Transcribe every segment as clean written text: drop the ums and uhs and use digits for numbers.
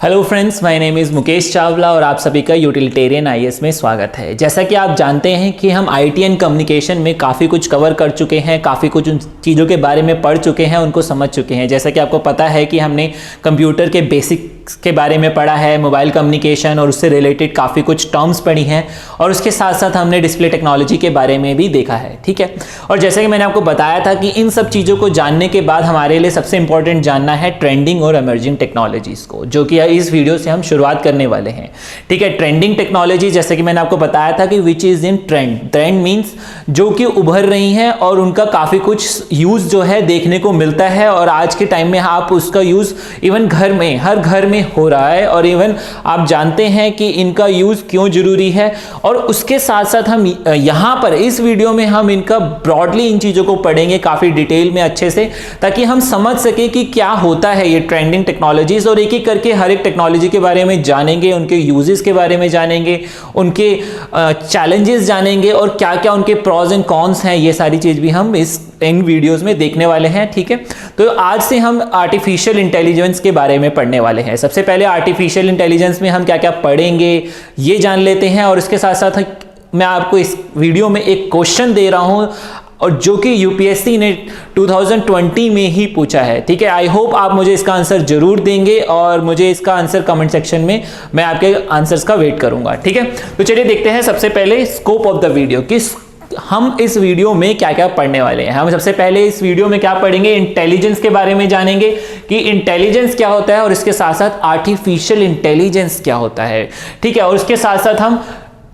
Hello friends, my name is Mukesh Chawla और आप सभी का यूटिलिटेरियन आईएएस में स्वागत है। जैसा कि आप जानते हैं कि हम आईटी एंड कम्युनिकेशन में काफ़ी कुछ कवर कर चुके हैं, काफ़ी कुछ उन चीज़ों के बारे में पढ़ चुके हैं, उनको समझ चुके हैं। जैसा कि आपको पता है कि हमने कंप्यूटर के बेसिक्स के बारे में पढ़ा है, मोबाइल कम्युनिकेशन और उससे रिलेटेड काफ़ी कुछ टर्म्स पढ़ी हैं और उसके साथ साथ हमने डिस्प्ले टेक्नोलॉजी के बारे में भी देखा है, ठीक है। और जैसे कि मैंने आपको बताया था कि इन सब चीज़ों को जानने के बाद हमारे लिए सबसे इंपॉर्टेंट जानना है ट्रेंडिंग और इमर्जिंग टेक्नोलॉजीज़ को, जो कि इस वीडियो से हम शुरुआत करने वाले हैं, ठीक है। ट्रेंडिंग टेक्नोलॉजी, जैसे कि मैंने आपको बताया था कि which is in trend. Trend means जो कि उभर रही हैं और उनका काफ़ी कुछ यूज़ जो है देखने को मिलता है और आज के टाइम में आप उसका यूज़ इवन घर में, हर घर में हो रहा है और इवन आप जानते हैं कि इनका यूज़ क्यों ज़रूरी है। और उसके साथ साथ हम यहाँ पर इस वीडियो में हम इनका ब्रॉडली इन चीज़ों को पढ़ेंगे काफ़ी डिटेल में अच्छे से, ताकि हम समझ सके कि क्या होता है ये ट्रेंडिंग टेक्नोलॉजीज़ और एक एक करके हर एक टेक्नोलॉजी के बारे में जानेंगे, उनके यूजेस के बारे में जानेंगे, उनके चैलेंजेस जानेंगे और क्या क्या उनके प्रॉज एंड कॉन्स हैं। ये सारी चीज़ भी हम इन वीडियोस में देखने वाले हैं, ठीक है। तो आज से हम आर्टिफिशियल इंटेलिजेंस के बारे में पढ़ने वाले हैं। सबसे पहले आर्टिफिशियल इंटेलिजेंस में हम क्या क्या पढ़ेंगे ये जान लेते हैं और इसके साथ साथ मैं आपको इस वीडियो में एक क्वेश्चन दे रहा हूं और जो कि यूपीएससी ने 2020 में ही पूछा है, ठीक है। आई होप आप मुझे इसका आंसर जरूर देंगे और मुझे इसका आंसर कमेंट सेक्शन में मैं आपके आंसर्स का वेट करूंगा, ठीक है। तो चलिए देखते हैं सबसे पहले स्कोप ऑफ द वीडियो, कि हम इस वीडियो में क्या क्या पढ़ने वाले हैं। हम सबसे पहले इस वीडियो में क्या पढ़ेंगे, इंटेलिजेंस के बारे में जानेंगे कि इंटेलिजेंस क्या होता है और इसके साथ साथ आर्टिफिशियल इंटेलिजेंस क्या होता है, ठीक है। और उसके साथ साथ हम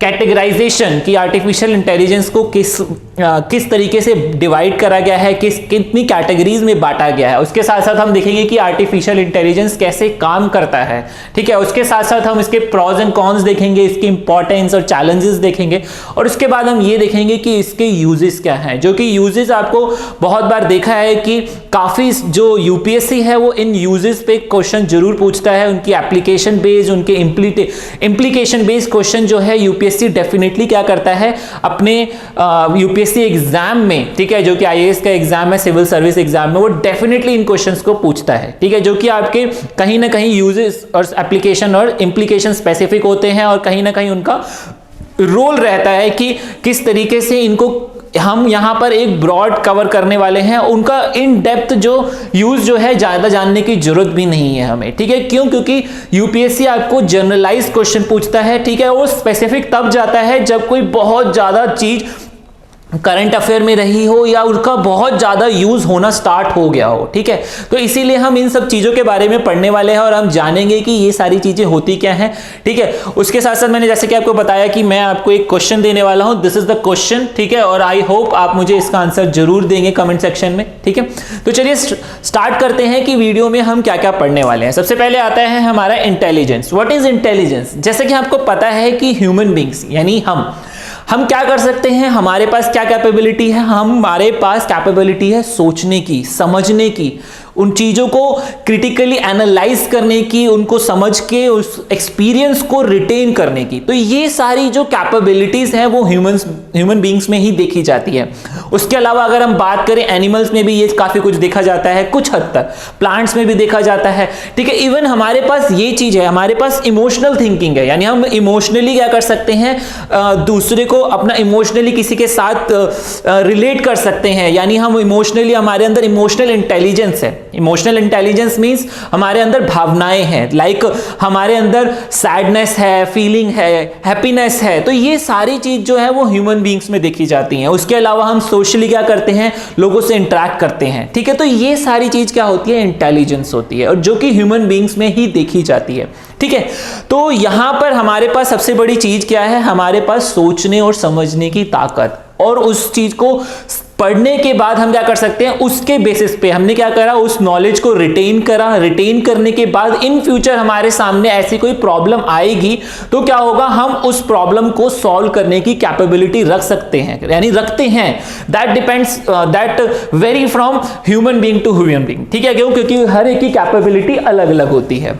कैटेगराइजेशन की आर्टिफिशियल इंटेलिजेंस को किस तरीके से डिवाइड करा गया है, कितनी कैटेगरीज में बांटा गया है। उसके साथ साथ हम देखेंगे कि आर्टिफिशियल इंटेलिजेंस कैसे काम करता है, ठीक है। उसके साथ साथ हम इसके प्रॉज एंड कॉन्स देखेंगे, इसकी इंपॉर्टेंस और चैलेंजेस देखेंगे और उसके बाद हम ये देखेंगे कि इसके यूजेस क्या हैं, जो कि यूजेस आपको बहुत बार देखा है कि काफ़ी जो यूपीएससी है वो इन यूजेस पे क्वेश्चन जरूर पूछता है। उनकी एप्लीकेशन बेस्ड, उनके इम्प्लीकेशन बेस्ड क्वेश्चन जो है यूपीएससी डेफिनेटली क्या करता है अपने यूपीएससी एग्जाम में, ठीक है, जो कि आईएएस का एग्जाम है, सिविल सर्विस एग्जाम में, वो डेफिनेटली इन क्वेश्चंस को पूछता है, ठीक है, जो कि आपके कहीं ना कहीं यूजेस और एप्लीकेशन और इम्प्लीकेशन स्पेसिफिक होते हैं और कहीं ना कहीं उनका रोल रहता है कि किस तरीके से इनको हम यहां पर एक ब्रॉड कवर करने वाले हैं। उनका इन डेप्थ जो यूज जो है ज्यादा जानने की जरूरत भी नहीं है हमें, ठीक है। क्यों? क्योंकि यूपीएससी आपको जनरलाइज क्वेश्चन पूछता है, ठीक है। वो स्पेसिफिक तब जाता है जब कोई बहुत ज्यादा चीज करंट अफेयर में रही हो या उनका बहुत ज्यादा यूज होना स्टार्ट हो गया हो, ठीक है। तो इसीलिए हम इन सब चीजों के बारे में पढ़ने वाले हैं और हम जानेंगे कि ये सारी चीजें होती क्या हैं, ठीक है। उसके साथ साथ मैंने जैसे कि आपको बताया कि मैं आपको एक क्वेश्चन देने वाला हूं, दिस इज द क्वेश्चन, ठीक है, और आई होप आप मुझे इसका आंसर जरूर देंगे कमेंट सेक्शन में, ठीक है। तो चलिए स्टार्ट करते हैं कि वीडियो में हम क्या क्या पढ़ने वाले हैं। सबसे पहले आता है हमारा इंटेलिजेंस। What is intelligence? जैसे कि आपको पता है कि ह्यूमन बींग्स यानी हम क्या कर सकते हैं, हमारे पास क्या कैपेबिलिटी है, हमारे पास कैपेबिलिटी है सोचने की, समझने की, उन चीज़ों को क्रिटिकली एनालाइज करने की, उनको समझ के उस एक्सपीरियंस को रिटेन करने की। तो ये सारी जो कैपेबिलिटीज हैं वो ह्यूमन बींग्स में ही देखी जाती है। उसके अलावा अगर हम बात करें एनिमल्स में भी ये काफ़ी कुछ देखा जाता है, कुछ हद तक प्लांट्स में भी देखा जाता है, ठीक है। इवन हमारे पास ये चीज़ है, हमारे पास इमोशनल थिंकिंग है, यानी हम इमोशनली क्या कर सकते हैं, दूसरे को अपना इमोशनली किसी के साथ रिलेट कर सकते हैं, यानी हम इमोशनली, हमारे अंदर इमोशनल इंटेलिजेंस है। इमोशनल इंटेलिजेंस मींस हमारे अंदर भावनाएं हैं, लाइक हमारे अंदर सैडनेस है, फीलिंग है, हैप्पीनेस है। तो ये सारी चीज जो है वो ह्यूमन बींग्स में देखी जाती हैं। उसके अलावा हम सोशली क्या करते हैं, लोगों से इंटरेक्ट करते हैं, ठीक है। तो ये सारी चीज क्या होती है, इंटेलिजेंस होती है और जो कि ह्यूमन बींग्स में ही देखी जाती है, ठीक है। तो यहां पर हमारे पास सबसे बड़ी चीज क्या है, हमारे पास सोचने और समझने की ताकत, और उस चीज को पढ़ने के बाद हम क्या कर सकते हैं, उसके बेसिस पे हमने क्या करा, उस नॉलेज को रिटेन करा। रिटेन करने के बाद इन फ्यूचर हमारे सामने ऐसी कोई प्रॉब्लम आएगी तो क्या होगा, हम उस प्रॉब्लम को सॉल्व करने की कैपेबिलिटी रख सकते हैं, यानी रखते हैं। That depends, that vary from human being to human being, ठीक है। क्यों? क्योंकि हर एक की कैपेबिलिटी अलग अलग होती है,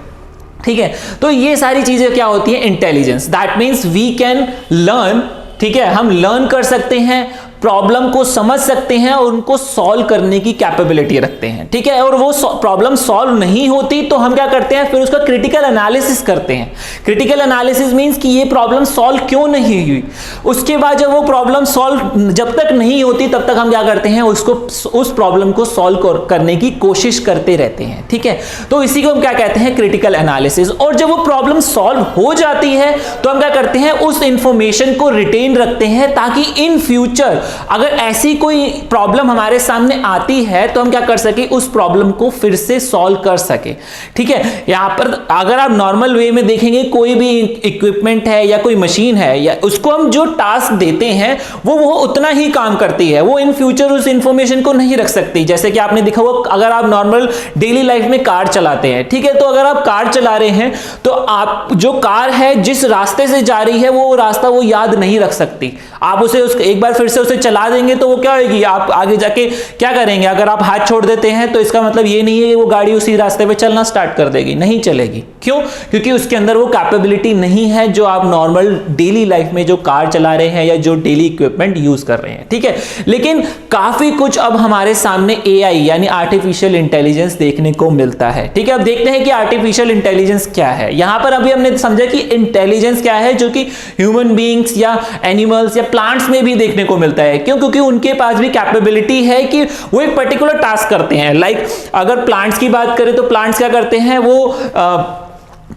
ठीक है। तो ये सारी चीजें क्या होती है, intelligence. That means we can learn, ठीक है, हम लर्न कर सकते हैं प्रॉब्लम को समझ सकते हैं और उनको सॉल्व करने की कैपेबिलिटी रखते हैं, ठीक है। और वो प्रॉब्लम सॉल्व नहीं होती तो हम क्या करते हैं, फिर उसका क्रिटिकल एनालिसिस करते हैं। क्रिटिकल एनालिसिस मींस कि ये प्रॉब्लम सॉल्व क्यों नहीं हुई। उसके बाद जब वो प्रॉब्लम सॉल्व जब तक नहीं होती तब तक हम क्या करते हैं, उसको उस प्रॉब्लम को सॉल्व करने की कोशिश करते रहते हैं, ठीक है। तो इसी को हम क्या कहते हैं, क्रिटिकल एनालिसिस। और जब वो प्रॉब्लम सॉल्व हो जाती है तो हम क्या करते हैं, उस इंफॉर्मेशन को रिटेन रखते हैं ताकि इन फ्यूचर अगर ऐसी कोई प्रॉब्लम हमारे सामने आती है तो हम क्या कर सके, उस प्रॉब्लम को फिर से सॉल्व कर सके, ठीक है। यहां पर अगर आप नॉर्मल वे में देखेंगे, कोई भी इक्विपमेंट है या कोई मशीन है या उसको हम जो टास्क देते हैं वो उतना ही काम करती है, वो इन फ्यूचर उस इंफॉर्मेशन को नहीं रख सकती। जैसे कि आपने देखा होगा, अगर आप नॉर्मल डेली लाइफ में कार चलाते हैं, ठीक है, तो अगर आप कार चला रहे हैं तो आप जो कार है जिस रास्ते से जा रही है वो रास्ता वो याद नहीं रख सकती। आप उसे एक बार फिर से उसे चला देंगे तो वो क्या होगी, आप आगे जाके क्या करेंगे, अगर आप हाथ छोड़ देते हैं तो इसका मतलब ये नहीं है कि वो गाड़ी उसी रास्ते पे चलना स्टार्ट कर देगी, नहीं चलेगी। क्यों? क्योंकि उसके अंदर वो कैपेबिलिटी नहीं है जो आप नॉर्मल डेली लाइफ में जो कार चला रहे हैं या जो डेली इक्विपमेंट यूज कर रहे हैं, ठीक है। लेकिन काफी कुछ अब हमारे सामने एआई यानी आर्टिफिशियल इंटेलिजेंस देखने को मिलता है, ठीक है। अब देखते हैं कि आर्टिफिशियल इंटेलिजेंस क्या है। यहां पर अभी हमने समझा कि इंटेलिजेंस क्या है, जो कि ह्यूमन बीइंग्स या एनिमल्स या प्लांट्स में भी देखने को मिलता है। क्यों? क्योंकि उनके पास भी कैपेबिलिटी है कि वो एक पर्टिकुलर टास्क करते हैं। लाइक अगर प्लांट्स की बात करें तो प्लांट्स क्या करते हैं, वो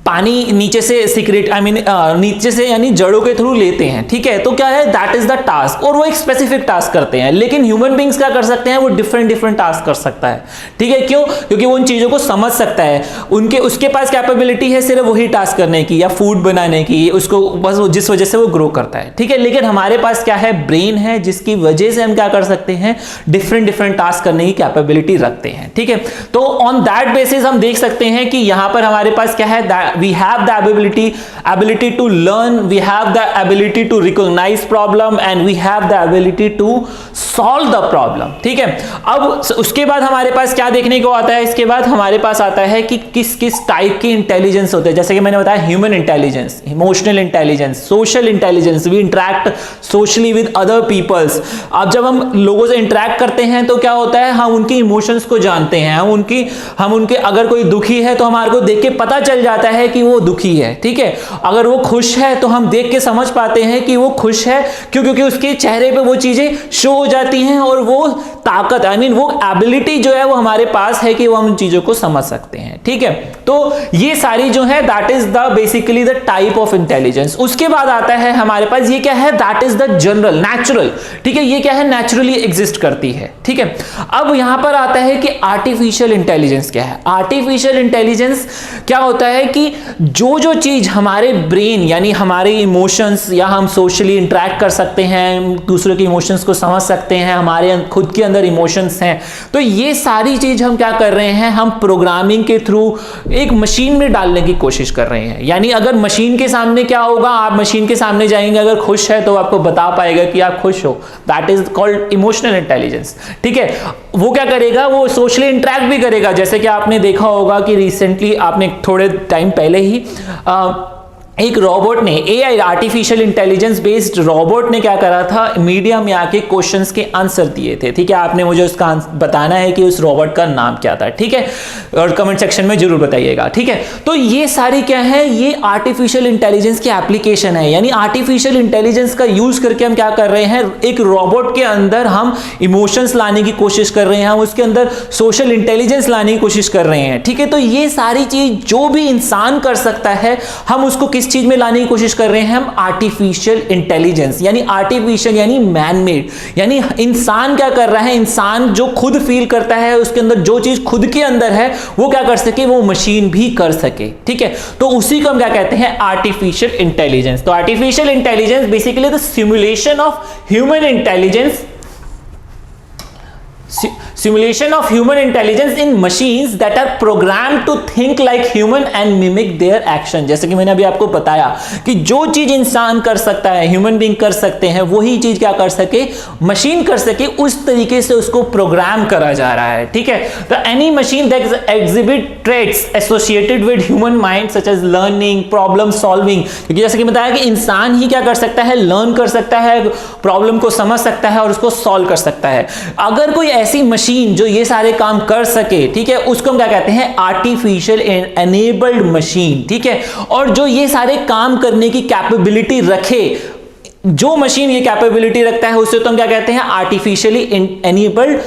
पानी नीचे से सीक्रेट नीचे से यानी जड़ों के थ्रू लेते हैं, ठीक है। तो क्या है, दैट इज द टास्क, और वो एक स्पेसिफिक टास्क करते हैं। लेकिन ह्यूमन बींग्स क्या कर सकते हैं, वो डिफरेंट टास्क कर सकता है, ठीक है। क्यों? क्योंकि वो उन चीजों को समझ सकता है, उसके पास कैपेबिलिटी है सिर्फ वही टास्क करने की या फूड बनाने की, उसको बस जिस वजह से वो ग्रो करता है, ठीक है। लेकिन हमारे पास क्या है, ब्रेन है, जिसकी वजह से हम क्या कर सकते हैं, डिफरेंट टास्क करने की कैपेबिलिटी रखते हैं, ठीक है। तो ऑन दैट बेसिस हम देख सकते हैं कि यहां पर हमारे पास क्या है, we have the ability to learn, we have the ability to recognize problem and we have the ability to solve the problem, ठीक है। अब उसके बाद हमारे पास क्या देखने को आता है, इसके बाद हमारे पास आता है कि किस किस टाइप की इंटेलिजेंस होते हैं। जैसे कि मैंने बताया, human intelligence, emotional intelligence, social intelligence, we interact socially with other peoples. अब जब हम लोगों से इंटरैक्ट करते हैं तो क्या होता है, हम उनकी इमोशंस को जानते हैं, हम उनके अगर कोई दुखी है तो हमारे को देख के पता चल जाता है कि वो दुखी है, ठीक है। अगर वो खुश है तो हम देख के समझ पाते हैं कि वो खुश है। क्यों? क्योंकि उसके चेहरे पे वो चीजें शो हो जाती हैं और वो ताकत वो एबिलिटी जो है वो हमारे पास है कि वो हम उन चीजों को समझ सकते हैं, ठीक है। तो ये सारी जो है that is the basically the type of intelligence. उसके बाद आता है हमारे पास ये क्या है, that is the general natural, ठीक है। ये क्या है, नेचुरली एग्जिस्ट करती है, ठीक है। अब यहां पर आता है कि आर्टिफिशियल इंटेलिजेंस क्या है। आर्टिफिशियल इंटेलिजेंस क्या होता है कि जो चीज हमारे ब्रेन यानी हमारे इमोशंस या हम सोशली इंटरैक्ट कर सकते हैं, दूसरे के इमोशंस को समझ सकते हैं, हमारे खुद के अंदर इमोशंस हैं, तो ये सारी चीज हम क्या कर रहे हैं, हम प्रोग्रामिंग के थ्रू एक मशीन में डालने की कोशिश कर रहे हैं। यानी अगर मशीन के सामने क्या होगा, आप मशीन के सामने जाएंगे, अगर खुश है तो आपको बता पाएगा कि आप खुश हो, that is called emotional intelligence, ठीक है। वो क्या करेगा, वो सोशली इंटरैक्ट भी करेगा। जैसे कि आपने देखा होगा कि रिसेंटली, आपने थोड़े टाइम पहले ही एक रोबोट ने, AI artificial intelligence based robot ने क्या करा था, मीडिया में आके क्वेश्चंस के आंसर दिए थे, ठीक है। आपने मुझे उसका बताना है कि उस रोबोट का नाम क्या था, ठीक है, और कमेंट सेक्शन में जरूर बताइएगा, ठीक है। तो ये सारी क्या है, ये आर्टिफिशियल इंटेलिजेंस की एप्लीकेशन है। यानी आर्टिफिशियल इंटेलिजेंस का यूज करके हम क्या कर रहे हैं, एक रोबोट के अंदर हम इमोशंस लाने की कोशिश कर रहे हैं, हम उसके अंदर सोशल इंटेलिजेंस लाने की कोशिश कर रहे हैं, ठीक है। तो ये सारी चीज जो भी इंसान कर सकता है, हम उसको किस चीज में लाने की कोशिश कर रहे हैं, हम आर्टिफिशियल इंटेलिजेंस। यानी आर्टिफिशियल यानी मैन मेड, यानी इंसान क्या कर रहा है, इंसान जो खुद फील करता है, उसके अंदर जो चीज खुद के अंदर है वो क्या कर सके, वो मशीन भी कर सके, ठीक है। तो उसी को हम क्या कहते हैं, आर्टिफिशियल इंटेलिजेंस। तो artificial intelligence basically the simulation of human intelligence, simulation of human intelligence in machines that are program to think like human and mimic their action. जैसे कि मैंने अभी आपको बताया कि जो चीज इंसान कर सकता है, ह्यूमन बीइंग कर सकते हैं, वही चीज क्या कर सके, मशीन कर सके, उस तरीके से उसको प्रोग्राम करा जा रहा है। ठीक है, तो any machine that exhibit traits associated with human mind such as learning, problem solving, क्योंकि जैसे कि बताया कि इंसान ही क्या कर सकता है, लर्न कर सकता है, प्रॉब्लम को समझ सकता है और उसको सॉल्व कर सकता है। अगर कोई ऐसी मशीन जो ये सारे काम कर सके, ठीक है, उसको हम क्या कहते हैं, आर्टिफिशियल एनेबल्ड मशीन। ठीक है, और जो ये सारे काम करने की कैपेबिलिटी रखे, जो मशीन ये कैपेबिलिटी रखता है उसे तो हम क्या कहते हैं, आर्टिफिशियली एनेबल्ड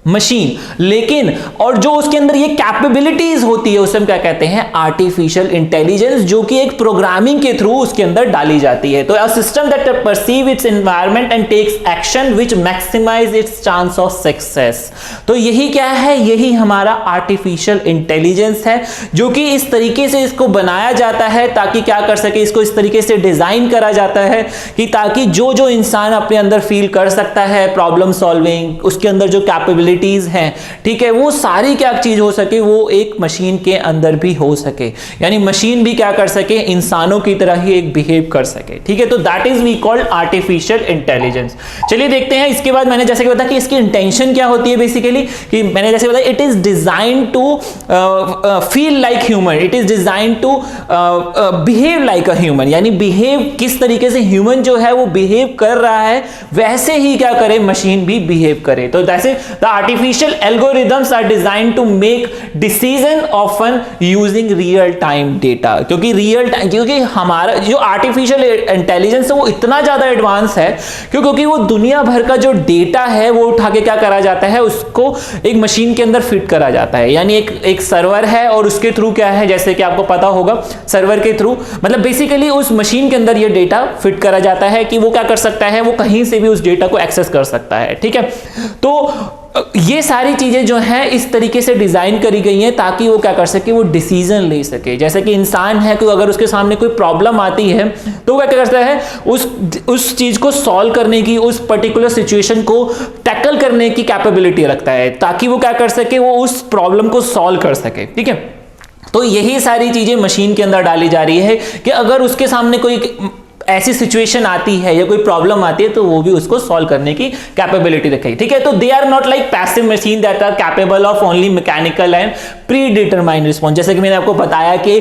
मशीन। लेकिन और जो उसके अंदर ये कैपेबिलिटीज होती है उसे हम क्या कहते हैं, आर्टिफिशियल इंटेलिजेंस, जो कि एक प्रोग्रामिंग के थ्रू उसके अंदर डाली जाती है। तो a system that perceive its environment and takes action which maximize its chance of success. तो यही क्या है, यही हमारा आर्टिफिशियल इंटेलिजेंस है, जो कि इस तरीके से इसको बनाया जाता है ताकि क्या कर सके, इसको इस तरीके से डिजाइन करा जाता है कि ताकि जो जो इंसान अपने अंदर फील कर सकता है, प्रॉब्लम सॉल्विंग, उसके अंदर जो कैपेबिलिटी हैं, ठीक है, वो सारी क्या चीज हो सके, वो एक मशीन के अंदर भी हो सके, यानी मशीन भी क्या कर सके, इंसानों की तरह ही एक बिहेव कर सके। ठीक है, तो that is we called artificial intelligence. चलिए देखते हैं इसके बाद, मैंने जैसे कि बताया कि इसकी इंटेंशन क्या होती है बेसिकली, कि मैंने जैसे बताया it is design to feel like human, it is design to behave like a human, यानी बिहेव किस तरीके से ह्यूमन जो है वो बिहेव कर रहा है वैसे ही क्या करे, मशीन भी बिहेव करे। तो जैसे the artificial algorithms are designed to make decision often using real time data, क्योंकि हमारा जो आर्टिफिशियल इंटेलिजेंस है वो इतना ज्यादा एडवांस है क्योंकि वो दुनिया भर का जो डेटा है वो उठा के क्या करा जाता है, उसको एक मशीन के अंदर फिट करा जाता है। यानी एक सर्वर है और उसके थ्रू क्या है, जैसे कि आपको पता होगा, सर्वर के थ्रू मतलब बेसिकली उस मशीन के अंदर ये डेटा फिट करा जाता है कि वो क्या कर सकता है, वो कहीं से भी उस डेटा को एक्सेस कर सकता है। ठीक है, तो ये सारी चीजें जो हैं इस तरीके से डिजाइन करी गई हैं ताकि वो क्या कर सके, वो डिसीजन ले सके। जैसे कि इंसान है, कोई अगर उसके सामने कोई प्रॉब्लम आती है तो वो क्या करता है, उस चीज को सॉल्व करने की, उस पर्टिकुलर सिचुएशन को टैकल करने की कैपेबिलिटी रखता है ताकि वो क्या कर सके, वो उस प्रॉब्लम को सॉल्व कर सके। ठीक है, तो यही सारी चीजें मशीन के अंदर डाली जा रही है कि अगर उसके सामने कोई ऐसी सिचुएशन आती है या कोई प्रॉब्लम आती है तो वो भी उसको सॉल्व करने की कैपेबिलिटी रखेगी। ठीक है, तो they are not like passive machine that are capable of only mechanical and predetermined response. जैसे कि मैंने आपको बताया कि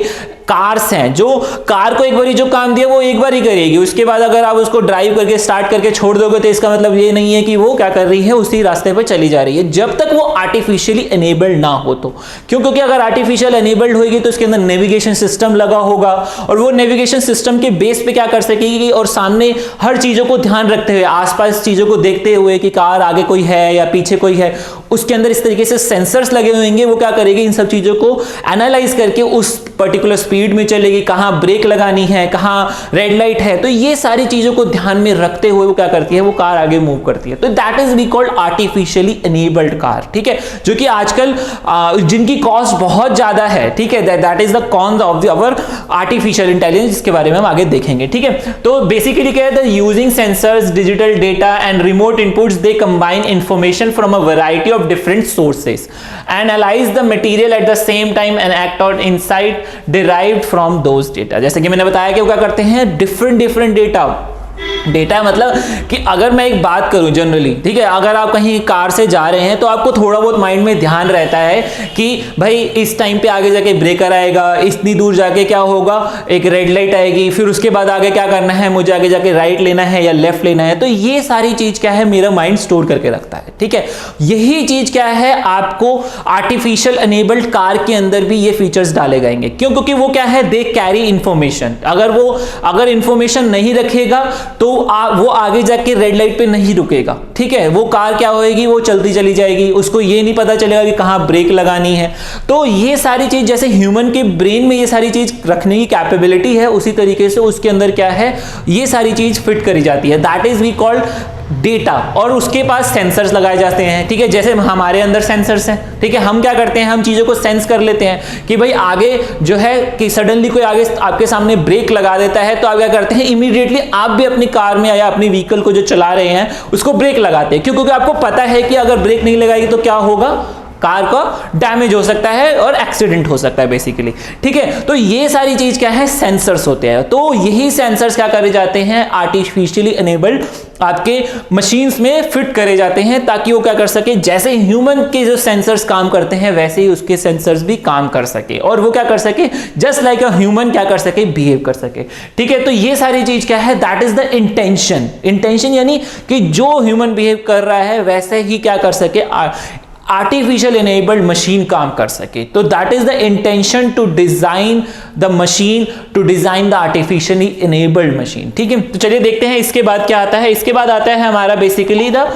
कार्स हैं, जो कार को एक बार जो काम दिया वो एक बार ही करेगी, उसके बाद अगर आप उसको ड्राइव करके स्टार्ट करके छोड़ दोगे तो इसका मतलब ये नहीं है कि वो क्या कर रही है, उसी रास्ते पर चली जा रही है, जब तक वो आर्टिफिशियली एनेबल्ड ना हो। तो क्योंकि अगर आर्टिफिशियल एनेबल्ड होगी तो उसके अंदर नेविगेशन सिस्टम लगा होगा और वो नेविगेशन सिस्टम के बेस पे क्या कर सकेगी और सामने हर चीजों को ध्यान रखते हुए, आसपास चीजों को देखते हुए कि कार आगे कोई है या पीछे कोई है, उसके अंदर इस तरीके से सेंसर्स लगे होंगे, वो क्या करेगी, इन सब चीजों को एनालाइज करके उस पर्टिकुलर स्पीड में चलेगी, कहां ब्रेक लगानी है, कहां रेड लाइट है, तो ये सारी चीजों को ध्यान में रखते हुए वो क्या करती है, वो कार आगे मूव करती है। तो that is we called artificially enabled car. ठीक है, जो कि आजकल जिनकी कॉस्ट बहुत ज्यादा है। ठीक है, that is the cons of our artificial intelligence, जिसके बारे में हम आगे देखेंगे। ठीक है, तो बेसिकली क्या है, using sensors, digital data and remote inputs, they combine information from a variety of different sources, analyze the material at the same time and act on insight derived from those data। जैसे कि मैंने बताया कि वो क्या करते हैं, different data मतलब कि अगर मैं एक बात करूं जनरली, ठीक है, अगर आप कहीं कार से जा रहे हैं तो आपको थोड़ा बहुत माइंड में ध्यान रहता है कि भाई इस टाइम पे आगे जाके ब्रेकर आएगा, इतनी दूर जाके क्या होगा, एक रेड लाइट आएगी, फिर उसके बाद आगे क्या करना है, मुझे आगे जाके राइट लेना है या लेफ्ट लेना है। तो ये सारी चीज क्या है, मेरा माइंड स्टोर करके रखता है। ठीक है, यही चीज क्या है, आपको आर्टिफिशियल एनेबल्ड कार के अंदर भी ये फीचर्स डाले जाएंगे। क्यों? क्योंकि वो क्या है, दे कैरी इंफॉर्मेशन। अगर इंफॉर्मेशन नहीं रखेगा तो वो आगे जाके रेड लाइट पे नहीं रुकेगा। ठीक है, वो कार क्या होएगी, वो चलती चली जाएगी, उसको ये नहीं पता चलेगा कि कहां ब्रेक लगानी है। तो ये सारी चीज, जैसे ह्यूमन के ब्रेन में ये सारी चीज रखने की कैपेबिलिटी है, उसी तरीके से उसके अंदर क्या है, ये सारी चीज फिट करी जाती है। That is we called data और उसके पास सेंसर्स लगाए जाते हैं, ठीक है, जैसे हमारे अंदर सेंसर्स हैं, ठीक है, हम क्या करते हैं, हम चीज़ों को सेंस कर लेते हैं कि भाई आगे जो है कि सडनली कोई आगे आपके सामने ब्रेक लगा देता है, तो आप क्या करते हैं, इमीडिएटली आप भी अपनी कार में या अपनी व्हीकल को जो चला रहे हैं उसको ब्रेक लगाते हैं। क्यों? क्योंकि आपको पता है कि अगर ब्रेक नहीं लगाएगी तो क्या होगा, कार का डैमेज हो सकता है और एक्सीडेंट हो सकता है बेसिकली, ठीक है। तो ये सारी चीज क्या है, सेंसर्स होते हैं। तो यही सेंसर्स क्या करे जाते हैं, आर्टिफिशियली एनेबल्ड आपके मशीन्स में फिट करे जाते हैं, ताकि वो क्या कर सके, जैसे ह्यूमन के जो सेंसर्स काम करते हैं वैसे ही उसके सेंसर्स भी काम कर सके, और वो क्या कर सके, जस्ट लाइक अ ह्यूमन क्या कर सके, बिहेव कर सके, ठीक है। तो ये सारी चीज क्या है, that is the intention. Intention यानी कि जो ह्यूमन बिहेव कर रहा है वैसे ही क्या कर सके, आर्टिफिशियल एनेबल्ड मशीन काम कर सके। तो that is the intention to design the machine, to design the artificially enabled machine, ठीक है। तो चलिए देखते हैं इसके बाद क्या आता है। इसके बाद आता है हमारा बेसिकली द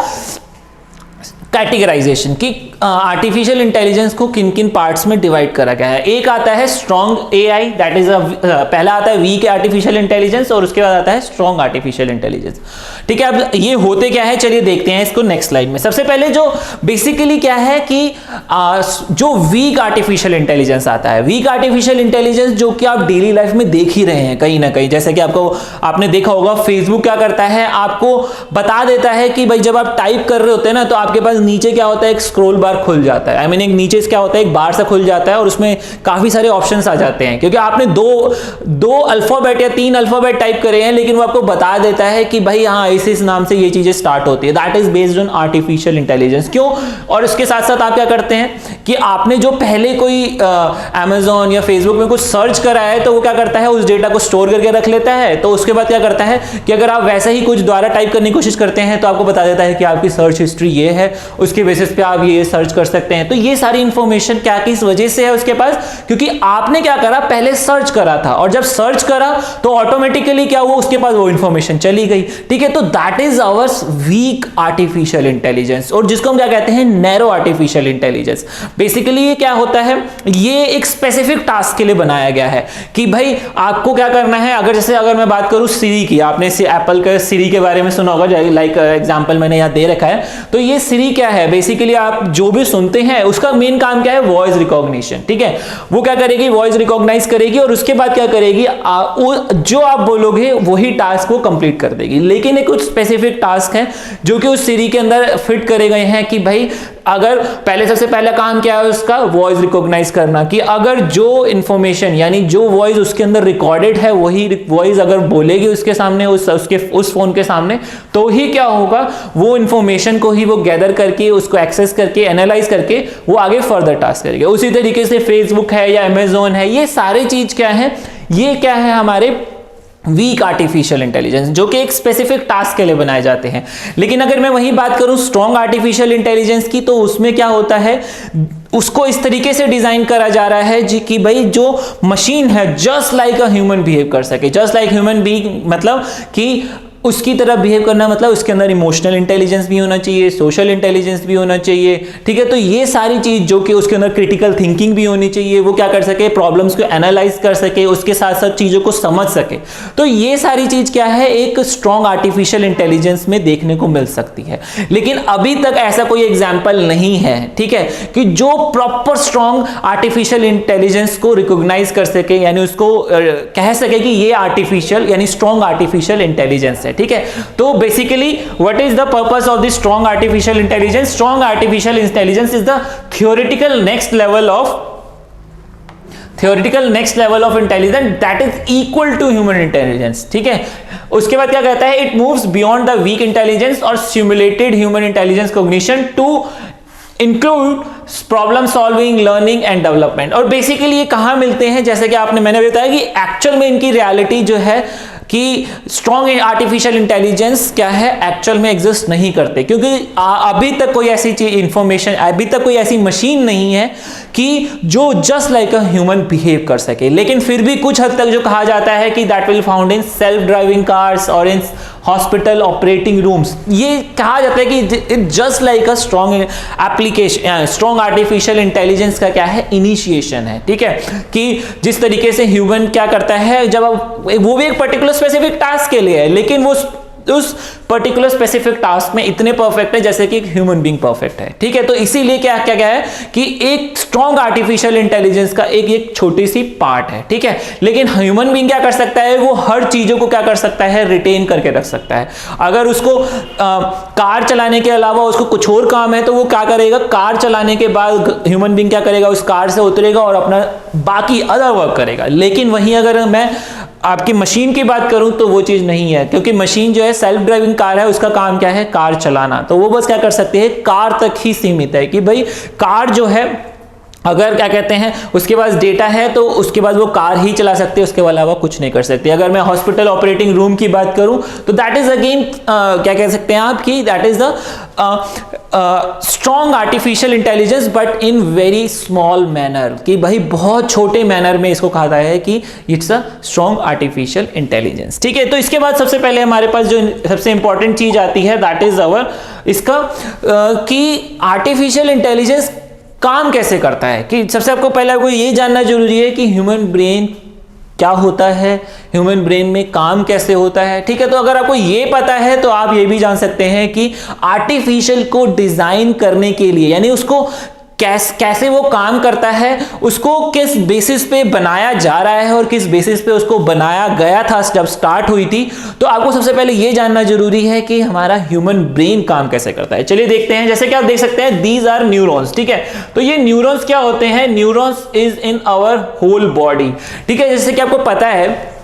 कैटेगराइजेशन, कि आर्टिफिशियल इंटेलिजेंस को किन किन पार्ट्स में डिवाइड करा गया है। एक आता है स्ट्रॉन्ग एआई, दैट इज पहला आता है वीक आर्टिफिशियल इंटेलिजेंस, और उसके बाद आता है स्ट्रॉन्ग आर्टिफिशियल इंटेलिजेंस, ठीक है। अब ये होते क्या है, चलिए देखते हैं इसको नेक्स्ट स्लाइड में। सबसे पहले जो बेसिकली क्या है कि जो वीक आर्टिफिशियल इंटेलिजेंस आता है, वीक आर्टिफिशियल इंटेलिजेंस जो कि आप डेली लाइफ में देख ही रहे हैं कहीं ना कहीं, जैसे कि आपने देखा होगा फेसबुक क्या करता है, आपको बता देता है कि भाई जब आप टाइप कर रहे होते हैं ना, तो आपके पास नीचे क्या होता है, एक स्क्रॉल बार खुल जाता है, आई मीन एक नीचे क्या होता है, एक बार सा खुल जाता है और उसमें काफी सारे ऑप्शंस आ जाते हैं, क्योंकि आपने दो अल्फाबेट या 3 अल्फाबेट टाइप करे हैं, लेकिन वो आपको बता देता है कि भाई हाँ इस नाम से ये चीजें स्टार्ट होती है। That is based on artificial intelligence. क्यों? और उसके साथ साथ आप क्या करते हैं कि आपने जो पहले कोई Amazon या फेसबुक में कुछ सर्च करा है, तो वो क्या करता है, उस डेटा को स्टोर करके रख लेता है। तो उसके बाद क्या करता है कि अगर आप वैसे ही कुछ द्वारा टाइप करने की कोशिश करते हैं, तो आपको बता देता है कि आपकी सर्च हिस्ट्री ये है, उसके बेसिस पे आप ये सर्च कर सकते हैं। तो ये सारी इंफॉर्मेशन क्या किस वजह से है उसके पास, क्योंकि आपने क्या करा, पहले सर्च करा था, और जब सर्च करा तो ऑटोमेटिकली क्या हुआ, उसके पास वो इंफॉर्मेशन चली गई, ठीक है। तो that is our weak artificial intelligence, और जिसको हम क्या कहते हैं, नैरो आर्टिफिशियल इंटेलिजेंस। बेसिकली ये क्या होता है, ये एक स्पेसिफिक टास्क के लिए बनाया गया है कि भाई आपको क्या करना है। अगर मैं बात करूं सिरी की, आपने एप्पल के सिरी के बारे में सुना होगा, लाइक एग्जांपल मैंने यहां दे रखा है। तो ये सिरी क्या है, बेसिकली आप जो भी सुनते हैं उसका मेन काम क्या है, वॉइस रिकॉग्निशन, ठीक है। वो क्या करेगी, वॉइस रिकॉग्नाइज करेगी, और उसके बाद क्या करेगी, जो आप बोलोगे वही टास्क वो कंप्लीट कर देगी। लेकिन एक कुछ स्पेसिफिक टास्क है जो कि उस सिरी के अंदर फिट करे गए हैं कि भाई अगर सबसे पहला काम क्या है उसका, वॉइस रिकॉग्नाइज करना, कि अगर जो इंफॉर्मेशन यानी जो वॉइस उसके अंदर रिकॉर्डेड है वही वॉइस अगर बोलेगी उसके सामने, उस फोन के सामने, तो ही क्या होगा, वो इंफॉर्मेशन को ही वो गैदर करके, उसको एक्सेस करके, एनालाइज करके वो आगे फर्दर टास्क करेगा। उसी तरीके से फेसबुक है या अमेजोन है, ये सारी चीज क्या है, ये क्या है, हमारे वीक आर्टिफिशियल इंटेलिजेंस, जो कि एक स्पेसिफिक टास्क के लिए बनाए जाते हैं। लेकिन अगर मैं वही बात करूं स्ट्रॉन्ग आर्टिफिशियल इंटेलिजेंस की, तो उसमें क्या होता है, उसको इस तरीके से डिजाइन करा जा रहा है जी कि भाई जो मशीन है just like a human behave कर सके। जस्ट लाइक ह्यूमन बीइंग मतलब कि उसकी तरह बिहेव करना, मतलब उसके अंदर इमोशनल इंटेलिजेंस भी होना चाहिए, सोशल इंटेलिजेंस भी होना चाहिए, ठीक है। तो ये सारी चीज, जो कि उसके अंदर क्रिटिकल थिंकिंग भी होनी चाहिए, वो क्या कर सके, प्रॉब्लम्स को एनालाइज कर सके, उसके साथ साथ चीजों को समझ सके। तो ये सारी चीज क्या है, एक स्ट्रॉन्ग आर्टिफिशियल इंटेलिजेंस में देखने को मिल सकती है। लेकिन अभी तक ऐसा कोई एग्जाम्पल नहीं है, ठीक है, कि जो प्रॉपर स्ट्रॉन्ग आर्टिफिशियल इंटेलिजेंस को रिकॉग्नाइज कर सके, यानी उसको कह सके कि ये आर्टिफिशियल यानी स्ट्रॉन्ग आर्टिफिशियल इंटेलिजेंस है, ठीक है। तो basically what is the purpose of the strong artificial intelligence? Strong artificial intelligence is the theoretical next level of intelligence that is equal to human intelligence, ठीक है। उसके बाद क्या कहता है, it moves beyond the weak intelligence or simulated human intelligence cognition to include problem solving, learning and development. और basically ये कहां मिलते हैं, जैसे कि मैंने बताया कि एक्चुअल में इनकी रियलिटी जो है कि स्ट्रॉन्ग आर्टिफिशियल इंटेलिजेंस क्या है, एक्चुअल में एग्जिस्ट नहीं करते, क्योंकि अभी तक कोई ऐसी इंफॉर्मेशन, अभी तक कोई ऐसी मशीन नहीं है कि जो just like a human behave कर सके। लेकिन फिर भी कुछ हद तक जो कहा जाता है कि that will found in self driving cars और इन हॉस्पिटल ऑपरेटिंग रूम्स, ये कहा जाता है कि it just like a strong application, strong artificial intelligence का क्या है, इनिशिएशन है, ठीक है। कि जिस तरीके से ह्यूमन क्या करता है, जब वो भी एक पर्टिकुलर स्पेसिफिक टास्क के लिए है, लेकिन वो उस पर्टिकुलर स्पेसिफिक टास्क में इतने परफेक्ट है जैसे कि एक ह्यूमन बीइंग परफेक्ट है, ठीक है। तो इसीलिए क्या क्या क्या है कि एक स्ट्रॉन्ग आर्टिफिशियल इंटेलिजेंस का एक छोटी सी पार्ट है, ठीक है। लेकिन ह्यूमन बीइंग क्या कर सकता है, वो हर चीजों को क्या कर सकता है, रिटेन करके रख सकता है। अगर उसको कार चलाने के अलावा उसको कुछ और काम है तो वो क्या करेगा, कार चलाने के बाद ह्यूमन बीइंग क्या करेगा, उस कार से उतरेगा और अपना बाकी अदर वर्क करेगा। लेकिन वहीं अगर मैं आपकी मशीन की बात करूं तो वो चीज नहीं है, क्योंकि मशीन जो है सेल्फ ड्राइविंग कार है, उसका काम क्या है, कार चलाना। तो वो बस क्या कर सकते हैं, कार तक ही सीमित है कि भाई कार जो है अगर क्या कहते हैं उसके पास डेटा है तो उसके बाद वो कार ही चला सकते हैं, उसके अलावा कुछ नहीं कर सकते। अगर मैं हॉस्पिटल ऑपरेटिंग रूम की बात करूं तो दैट इज अगेन क्या कह सकते हैं आप कि that is the strong artificial intelligence but in very small manner, कि भाई बहुत छोटे मैनर में इसको कहा है कि it's a strong artificial intelligence, ठीक है। तो इसके बाद सबसे पहले हमारे पास जो सबसे इंपॉर्टेंट चीज आती है दैट इज अवर इसका कि आर्टिफिशियल इंटेलिजेंस काम कैसे करता है। कि सबसे आपको पहले आपको ये जानना जरूरी है कि ह्यूमन ब्रेन क्या होता है, ह्यूमन ब्रेन में काम कैसे होता है, ठीक है। तो अगर आपको ये पता है तो आप ये भी जान सकते हैं कि आर्टिफिशियल को डिजाइन करने के लिए, यानी उसको कैसे वो काम करता है, उसको किस बेसिस पे बनाया जा रहा है और किस बेसिस पे उसको बनाया गया था जब स्टार्ट हुई थी, तो आपको सबसे पहले ये जानना जरूरी है कि हमारा ह्यूमन ब्रेन काम कैसे करता है। चलिए देखते हैं। जैसे कि आप देख सकते हैं दीज आर न्यूरॉन्स, ठीक है। तो ये न्यूरॉन्स क्या होते हैं, neurons is in our whole body, ठीक है। जैसे कि आपको पता है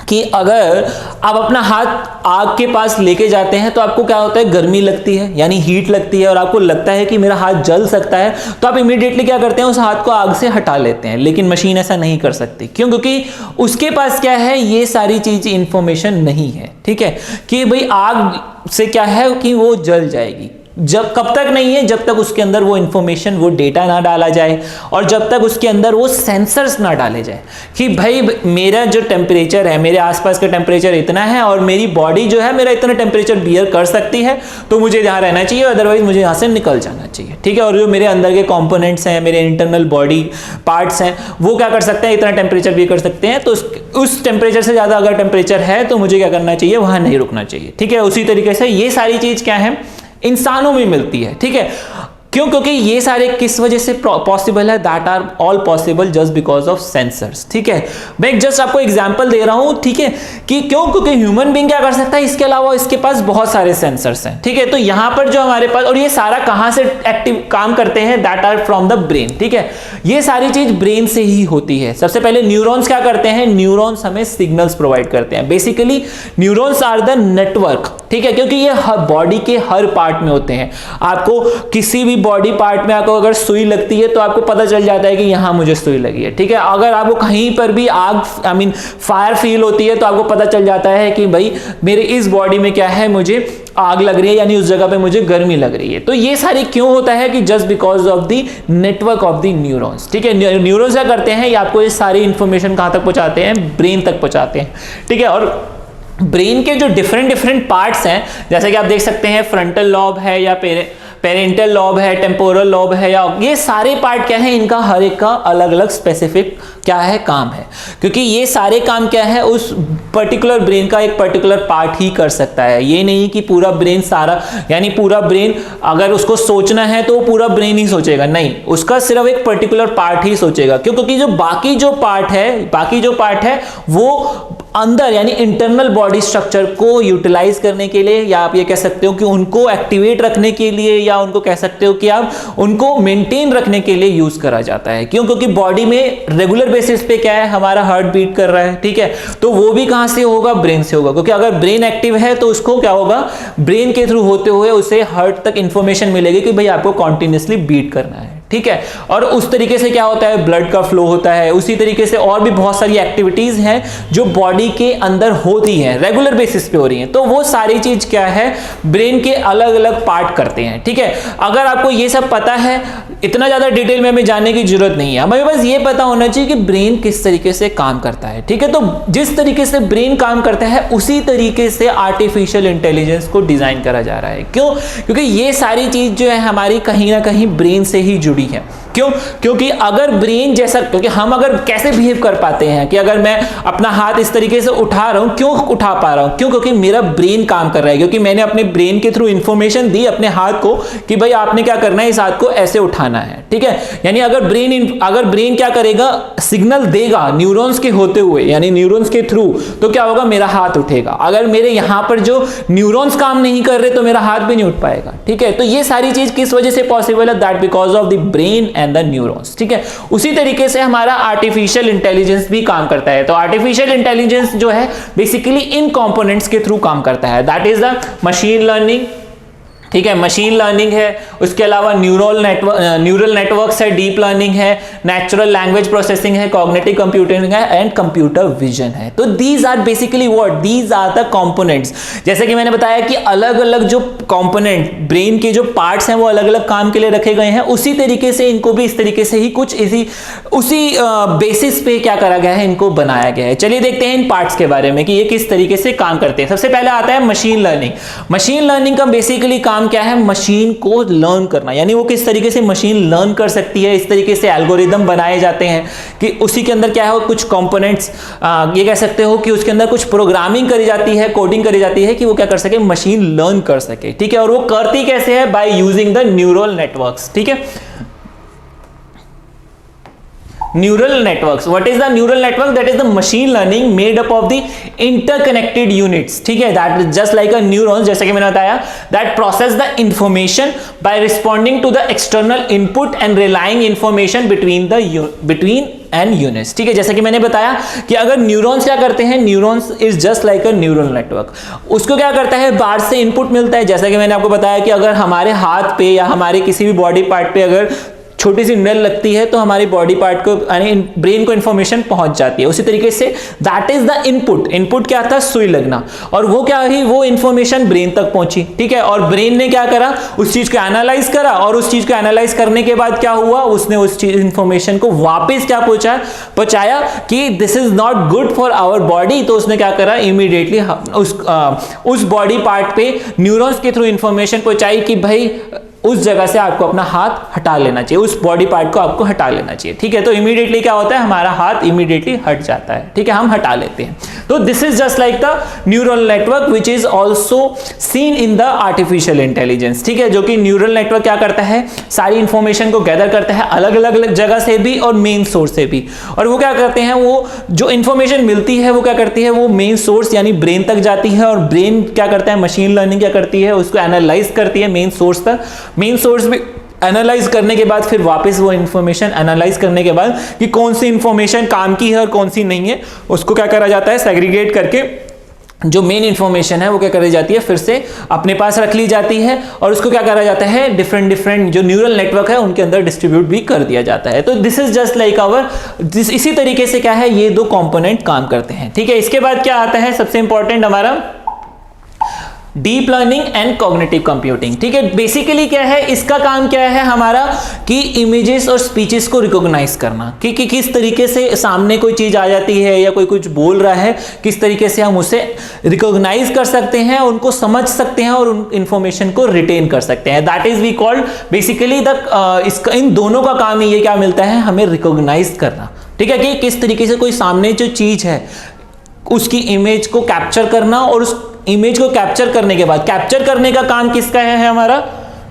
कि अगर आप अपना हाथ आग के पास लेके जाते हैं तो आपको क्या होता है, गर्मी लगती है, यानी हीट लगती है, और आपको लगता है कि मेरा हाथ जल सकता है, तो आप इमीडिएटली क्या करते हैं, उस हाथ को आग से हटा लेते हैं। लेकिन मशीन ऐसा नहीं कर सकती, क्यों, क्योंकि उसके पास क्या है, ये सारी चीज इंफॉर्मेशन नहीं है, ठीक है। कि भाई आग से क्या है कि वो जल जाएगी, जब कब तक नहीं है, जब तक उसके अंदर वो इंफॉर्मेशन, वो डेटा ना डाला जाए, और जब तक उसके अंदर वो सेंसर्स ना डाले जाए कि भाई मेरा जो टेम्परेचर है, मेरे आसपास का टेम्परेचर इतना है और मेरी बॉडी जो है मेरा इतना टेम्परेचर बियर कर सकती है, तो मुझे यहाँ रहना चाहिए, अदरवाइज मुझे यहाँ से निकल जाना चाहिए, ठीक है। और जो मेरे अंदर के कंपोनेंट्स हैं, मेरे इंटरनल बॉडी पार्ट्स हैं, वो क्या कर सकते हैं, इतना टेम्परेचर बियर कर सकते हैं, तो उस टेम्परेचर से ज़्यादा अगर टेम्परेचर है तो मुझे क्या करना चाहिए, वहाँ नहीं रुकना चाहिए, ठीक है। उसी तरीके से ये सारी चीज़ क्या है, इंसानों में मिलती है, ठीक है। क्यों, क्योंकि ये सारे किस वजह से पॉसिबल है, that are all possible just because of sensors, ठीक है। मैं जस्ट आपको एग्जांपल दे रहा हूं, ठीक है, कि क्यों, क्योंकि ह्यूमन बीइंग क्या कर सकता है, इसके अलावा इसके पास बहुत सारे सेंसर्स हैं, ठीक है। तो यहां पर जो हमारे पास, और ये सारा कहां से एक्टिव काम करते हैं, that are from the brain, ठीक है। ये सारी चीज ब्रेन से ही होती है। सबसे पहले न्यूरॉन्स क्या करते हैं, न्यूरॉन्स हमें सिग्नल्स प्रोवाइड करते हैं। Basically neurons are the network, ठीक है, क्योंकि ये बॉडी के हर पार्ट में होते हैं। आपको किसी भी बॉडी पार्ट में आपको अगर सुई लगती है तो आपको पता चल जाता है कि यहां मुझे सुई लगी है, ठीक है। अगर आपको कहीं पर भी आग फायर फील होती है तो आपको पता चल जाता है कि भाई मेरे इस बॉडी में क्या है, मुझे आग लग रही है, यानी उस जगह पे मुझे गर्मी लग रही है। तो ये सारी क्यों होता है कि just because of the network of the neurons, ठीक है। न्यूरॉन्स क्या करते हैं, ये आपको ये सारी इंफॉर्मेशन कहां तक पहुंचाते हैं, ब्रेन तक पहुंचाते हैं, ठीक है। और ब्रेन के जो डिफरेंट पार्ट्स हैं, जैसे कि आप देख सकते हैं फ्रंटल लॉब है या पेरेंटल लॉब है, टेम्पोरल लॉब है, या ये सारे पार्ट क्या है, इनका हर एक का अलग अलग स्पेसिफिक क्या है, काम है। क्योंकि ये सारे काम क्या है, उस पर्टिकुलर ब्रेन का एक पर्टिकुलर पार्ट ही कर सकता है। ये नहीं कि पूरा ब्रेन सारा, यानी पूरा ब्रेन अगर उसको सोचना है तो पूरा ब्रेन ही सोचेगा, नहीं, उसका सिर्फ एक पर्टिकुलर पार्ट ही सोचेगा। क्यों, क्योंकि जो बाकी जो पार्ट है वो अंदर, यानी इंटरनल बॉडी स्ट्रक्चर को यूटिलाइज करने के लिए, या आप ये कह सकते हो कि उनको एक्टिवेट रखने के लिए, या उनको कह सकते हो कि आप उनको मेंटेन रखने के लिए यूज करा जाता है। क्यों, क्योंकि बॉडी में रेगुलर बेसिस पे क्या है, हमारा हार्ट बीट कर रहा है, ठीक है। तो वो भी कहां से होगा, ब्रेन से होगा, क्योंकि अगर ब्रेन एक्टिव है तो उसको क्या होगा, ब्रेन के थ्रू होते हुए उसे हार्ट तक इंफॉर्मेशन मिलेगी कि भाई आपको कॉन्टिन्यूसली बीट करना है, ठीक है। और उस तरीके से क्या होता है, ब्लड का फ्लो होता है। उसी तरीके से और भी बहुत सारी एक्टिविटीज हैं जो बॉडी के अंदर होती हैं, रेगुलर बेसिस पे हो रही हैं। तो वो सारी चीज क्या है, ब्रेन के अलग अलग पार्ट करते हैं, ठीक है। अगर आपको ये सब पता है, इतना ज्यादा डिटेल में हमें जानने की जरूरत नहीं है, हमें बस ये पता होना चाहिए कि ब्रेन किस तरीके से काम करता है, ठीक है। तो जिस तरीके से ब्रेन काम करता है उसी तरीके से आर्टिफिशियल इंटेलिजेंस को डिजाइन करा जा रहा है। क्यों, क्योंकि ये सारी चीज जो है हमारी कहीं ना कहीं ब्रेन से ही जुड़ी है। क्यों? क्योंकि अगर ब्रेन जैसा, क्योंकि हम अगर कैसे बिहेव कर पाते हैं कि अगर मैं अपना हाथ इस तरीके से उठा रहा हूं, क्यों उठा पा रहा हूं? क्यों? क्योंकि मेरा ब्रेन काम कर रहा है, क्योंकि मैंने अपने ब्रेन के थ्रू इंफॉर्मेशन दी अपने हाथ को कि भाई आपने क्या करना है, इस हाथ को ऐसे उठाना है, ठीक है। यानी अगर ब्रेन क्या करेगा, सिग्नल देगा न्यूरॉन्स के होते हुए, यानी न्यूरॉन्स के थ्रू, तो क्या होगा, मेरा हाथ उठेगा। अगर मेरे यहां पर जो न्यूरॉन्स काम नहीं कर रहे तो मेरा हाथ भी नहीं उठ पाएगा, ठीक है। तो ये सारी चीज किस वजह से पॉसिबल है? That because of the brain and the neurons, ठीक है। उसी तरीके से हमारा आर्टिफिशियल इंटेलिजेंस भी काम करता है। तो आर्टिफिशियल इंटेलिजेंस जो है बेसिकली इन कंपोनेंट्स के थ्रू काम करता है, that is the machine learning, ठीक है। मशीन लर्निंग है, उसके अलावा न्यूरल नेटवर्क्स है, डीप लर्निंग है, नेचुरल लैंग्वेज प्रोसेसिंग है, कॉग्निटिव कंप्यूटिंग है एंड कंप्यूटर विजन है। तो these are basically what, these are the components. जैसे कि मैंने बताया कि अलग अलग जो कंपोनेंट ब्रेन के जो पार्ट्स हैं वो अलग अलग काम के लिए रखे गए हैं, उसी तरीके से इनको भी इस तरीके से ही कुछ उसी बेसिस पे क्या करा गया है, इनको बनाया गया है। चलिए देखते हैं इन पार्ट्स के बारे में कि ये किस तरीके से काम करते हैं। सबसे पहले आता है मशीन लर्निंग। मशीन लर्निंग का बेसिकली काम क्या है, मशीन को लर्न करना, यानी वो किस तरीके से मशीन लर्न कर सकती है। इस तरीके से एल्गोरिदम बनाए जाते हैं कि उसी के अंदर क्या है, कुछ कंपोनेंट्स, ये कह सकते हो कि उसके अंदर कुछ प्रोग्रामिंग करी जाती है, कोडिंग करी जाती है कि वो क्या कर सके, मशीन लर्न कर सके, ठीक है। और वो करती कैसे है, by using the neural networks, ठीक है। Neural networks. What is the neural network? That is the machine learning made up of the interconnected units. ठीक है, that is just like a neurons, जैसे कि मैंने बताया, that process the information by responding to the external input and relying information between and units. ठीक है, जैसे कि मैंने बताया कि अगर न्यूरॉन्स क्या करते हैं, neurons is just like a neural network. उसको क्या करता है, बाहर से इनपुट मिलता है। जैसा कि मैंने आपको बताया कि अगर हमारे हाथ पे या हमारे किसी भी बॉडी पार्ट पे अगर छोटी सी नल लगती है तो हमारी बॉडी पार्ट को, यानी ब्रेन को इंफॉर्मेशन पहुंच जाती है। उसी तरीके say that is the input क्या था, सुई लगना, और वो क्या हुई, वो इंफॉर्मेशन ब्रेन तक पहुंची, ठीक है। और ब्रेन ने क्या करा, उस चीज को एनालाइज करा, और उस चीज को एनालाइज करने के बाद क्या हुआ, उसने उस चीज इंफॉर्मेशन को वापस क्या पहुंचाया कि this is not good for our body. तो उसने क्या करा, इमीडिएटली उस बॉडी पार्ट पे न्यूरॉन्स के थ्रू इंफॉर्मेशन पहुंचाई कि भाई उस जगह से आपको अपना हाथ हटा लेना चाहिए, उस बॉडी पार्ट को आपको हटा लेना चाहिए, ठीक है। तो इमीडिएटली क्या होता है, हमारा हाथ इमीडिएटली हट जाता है, ठीक है, हम हटा लेते हैं। तो this is just like the neural network which is also seen in the artificial intelligence, ठीक है। जो कि न्यूरल नेटवर्क क्या करता है, सारी इंफॉर्मेशन को गैदर करता है अलग अलग जगह से भी और मेन सोर्स से भी। और वो क्या करते हैं, वो जो इंफॉर्मेशन मिलती है वो क्या करती है, वो मेन सोर्स यानी ब्रेन तक जाती है, और ब्रेन क्या करता है, मशीन लर्निंग क्या करती है, उसको एनालाइज करती है मेन सोर्स तक। मेन सोर्स भी एनालाइज करने के बाद फिर वापस वो इंफॉर्मेशन एनालाइज करने के बाद कि कौन सी इंफॉर्मेशन काम की है और कौन सी नहीं है, उसको क्या करा जाता है, सेग्रीगेट करके जो मेन इंफॉर्मेशन है वो क्या करी जाती है, फिर से अपने पास रख ली जाती है, और उसको क्या करा जाता है, डिफरेंट जो न्यूरल नेटवर्क है उनके अंदर डिस्ट्रीब्यूट भी कर दिया जाता है। तो this is just like our, इसी तरीके से क्या है, ये दो कंपोनेंट काम करते हैं, ठीक है। इसके बाद क्या आता है, सबसे इंपॉर्टेंट हमारा deep learning and cognitive computing, ठीक है। बेसिकली क्या है, इसका काम क्या है हमारा, कि इमेजेस और स्पीचेस को रिकॉग्नाइज करना, कि किस तरीके से सामने कोई चीज आ जाती है या कोई कुछ बोल रहा है, किस तरीके से हम उसे रिकॉग्नाइज कर सकते हैं, उनको समझ सकते हैं और उन इंफॉर्मेशन को रिटेन कर सकते हैं। That is we called basically इसका, इन दोनों का काम ही ये क्या मिलता है, हमें रिकॉग्नाइज करना, ठीक है, कि किस तरीके से कोई सामने जो चीज है उसकी इमेज को कैप्चर करना, और उस इमेज को कैप्चर करने के बाद, कैप्चर करने का काम किसका है हमारा,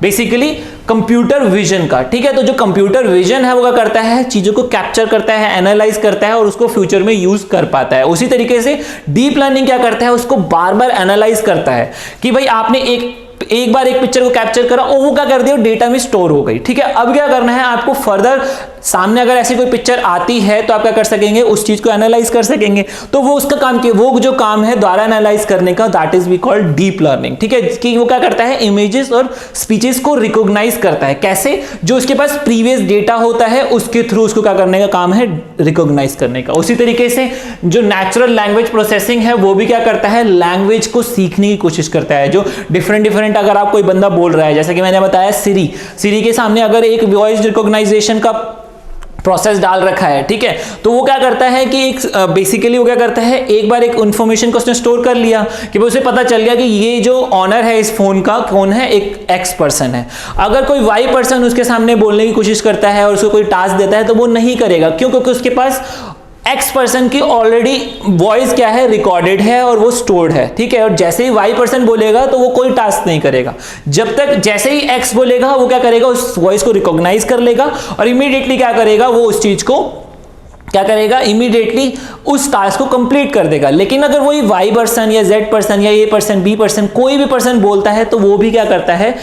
बेसिकली कंप्यूटर विजन का, ठीक है। तो जो कंप्यूटर विजन है वो क्या करता है, चीजों को कैप्चर करता है, एनालाइज करता है और उसको फ्यूचर में यूज कर पाता है। उसी तरीके से डीप लर्निंग क्या करता है, उसको बार बार एनालाइज करता है कि भाई आपने एक बार एक पिक्चर को कैप्चर करा और वो क्या कर दिया, डेटा में स्टोर हो गई, ठीक है। अब क्या करना है आपको, फर्दर सामने अगर ऐसी कोई पिक्चर आती है तो आप क्या कर सकेंगे, उस चीज को एनालाइज कर सकेंगे। तो वो उसका काम, वो जो काम है द्वारा एनालाइज करने का, that is we called deep learning, ठीक है। कि वो क्या करता है, इमेजेस और स्पीचेस को रिकॉग्नाइज करता है। कैसे, जो उसके पास प्रीवियस डेटा होता है उसके थ्रू उसको क्या करने का काम है, रिकॉग्नाइज करने का। उसी तरीके से जो नेचुरल लैंग्वेज प्रोसेसिंग है वो भी क्या करता है, लैंग्वेज को सीखने की कोशिश करता है। जो डिफरेंट अगर आप कोई बंदा बोल रहा है, जैसे कि मैंने बताया सिरी के सामने अगर एक वॉइस रिकॉग्नाइजेशन का प्रोसेस डाल रखा है, ठीक है। तो वो क्या करता है कि एक बेसिकली वो क्या करता है, एक बार एक इंफॉर्मेशन को उसने स्टोर कर लिया कि उसे पता चल गया कि ये जो ऑनर है इस फोन का कौन है, एक एक्स पर्सन है। अगर कोई वाई पर्सन उसके सामने बोलने की कोशिश करता है और उसको कोई टास्क देता है तो वो नहीं करेगा। क्यों? क्योंकि उसके पास एक्स पर्सन की ऑलरेडी वॉइस क्या है, रिकॉर्डेड है और वो स्टोर्ड है, ठीक है। और जैसे ही वाई पर्सन बोलेगा तो वो कोई टास्क नहीं करेगा। जब तक जैसे ही एक्स बोलेगा वो क्या करेगा, उस वॉइस को रिकॉग्नाइज कर लेगा और इमीडिएटली क्या करेगा, वो उस चीज को क्या करेगा, इमीडिएटली उस टास्क को कंप्लीट कर देगा। लेकिन अगर वही वाई पर्सन या जेड पर्सन या ए पर्सन बी पर्सन कोई भी पर्सन बोलता है तो वो भी क्या करता है,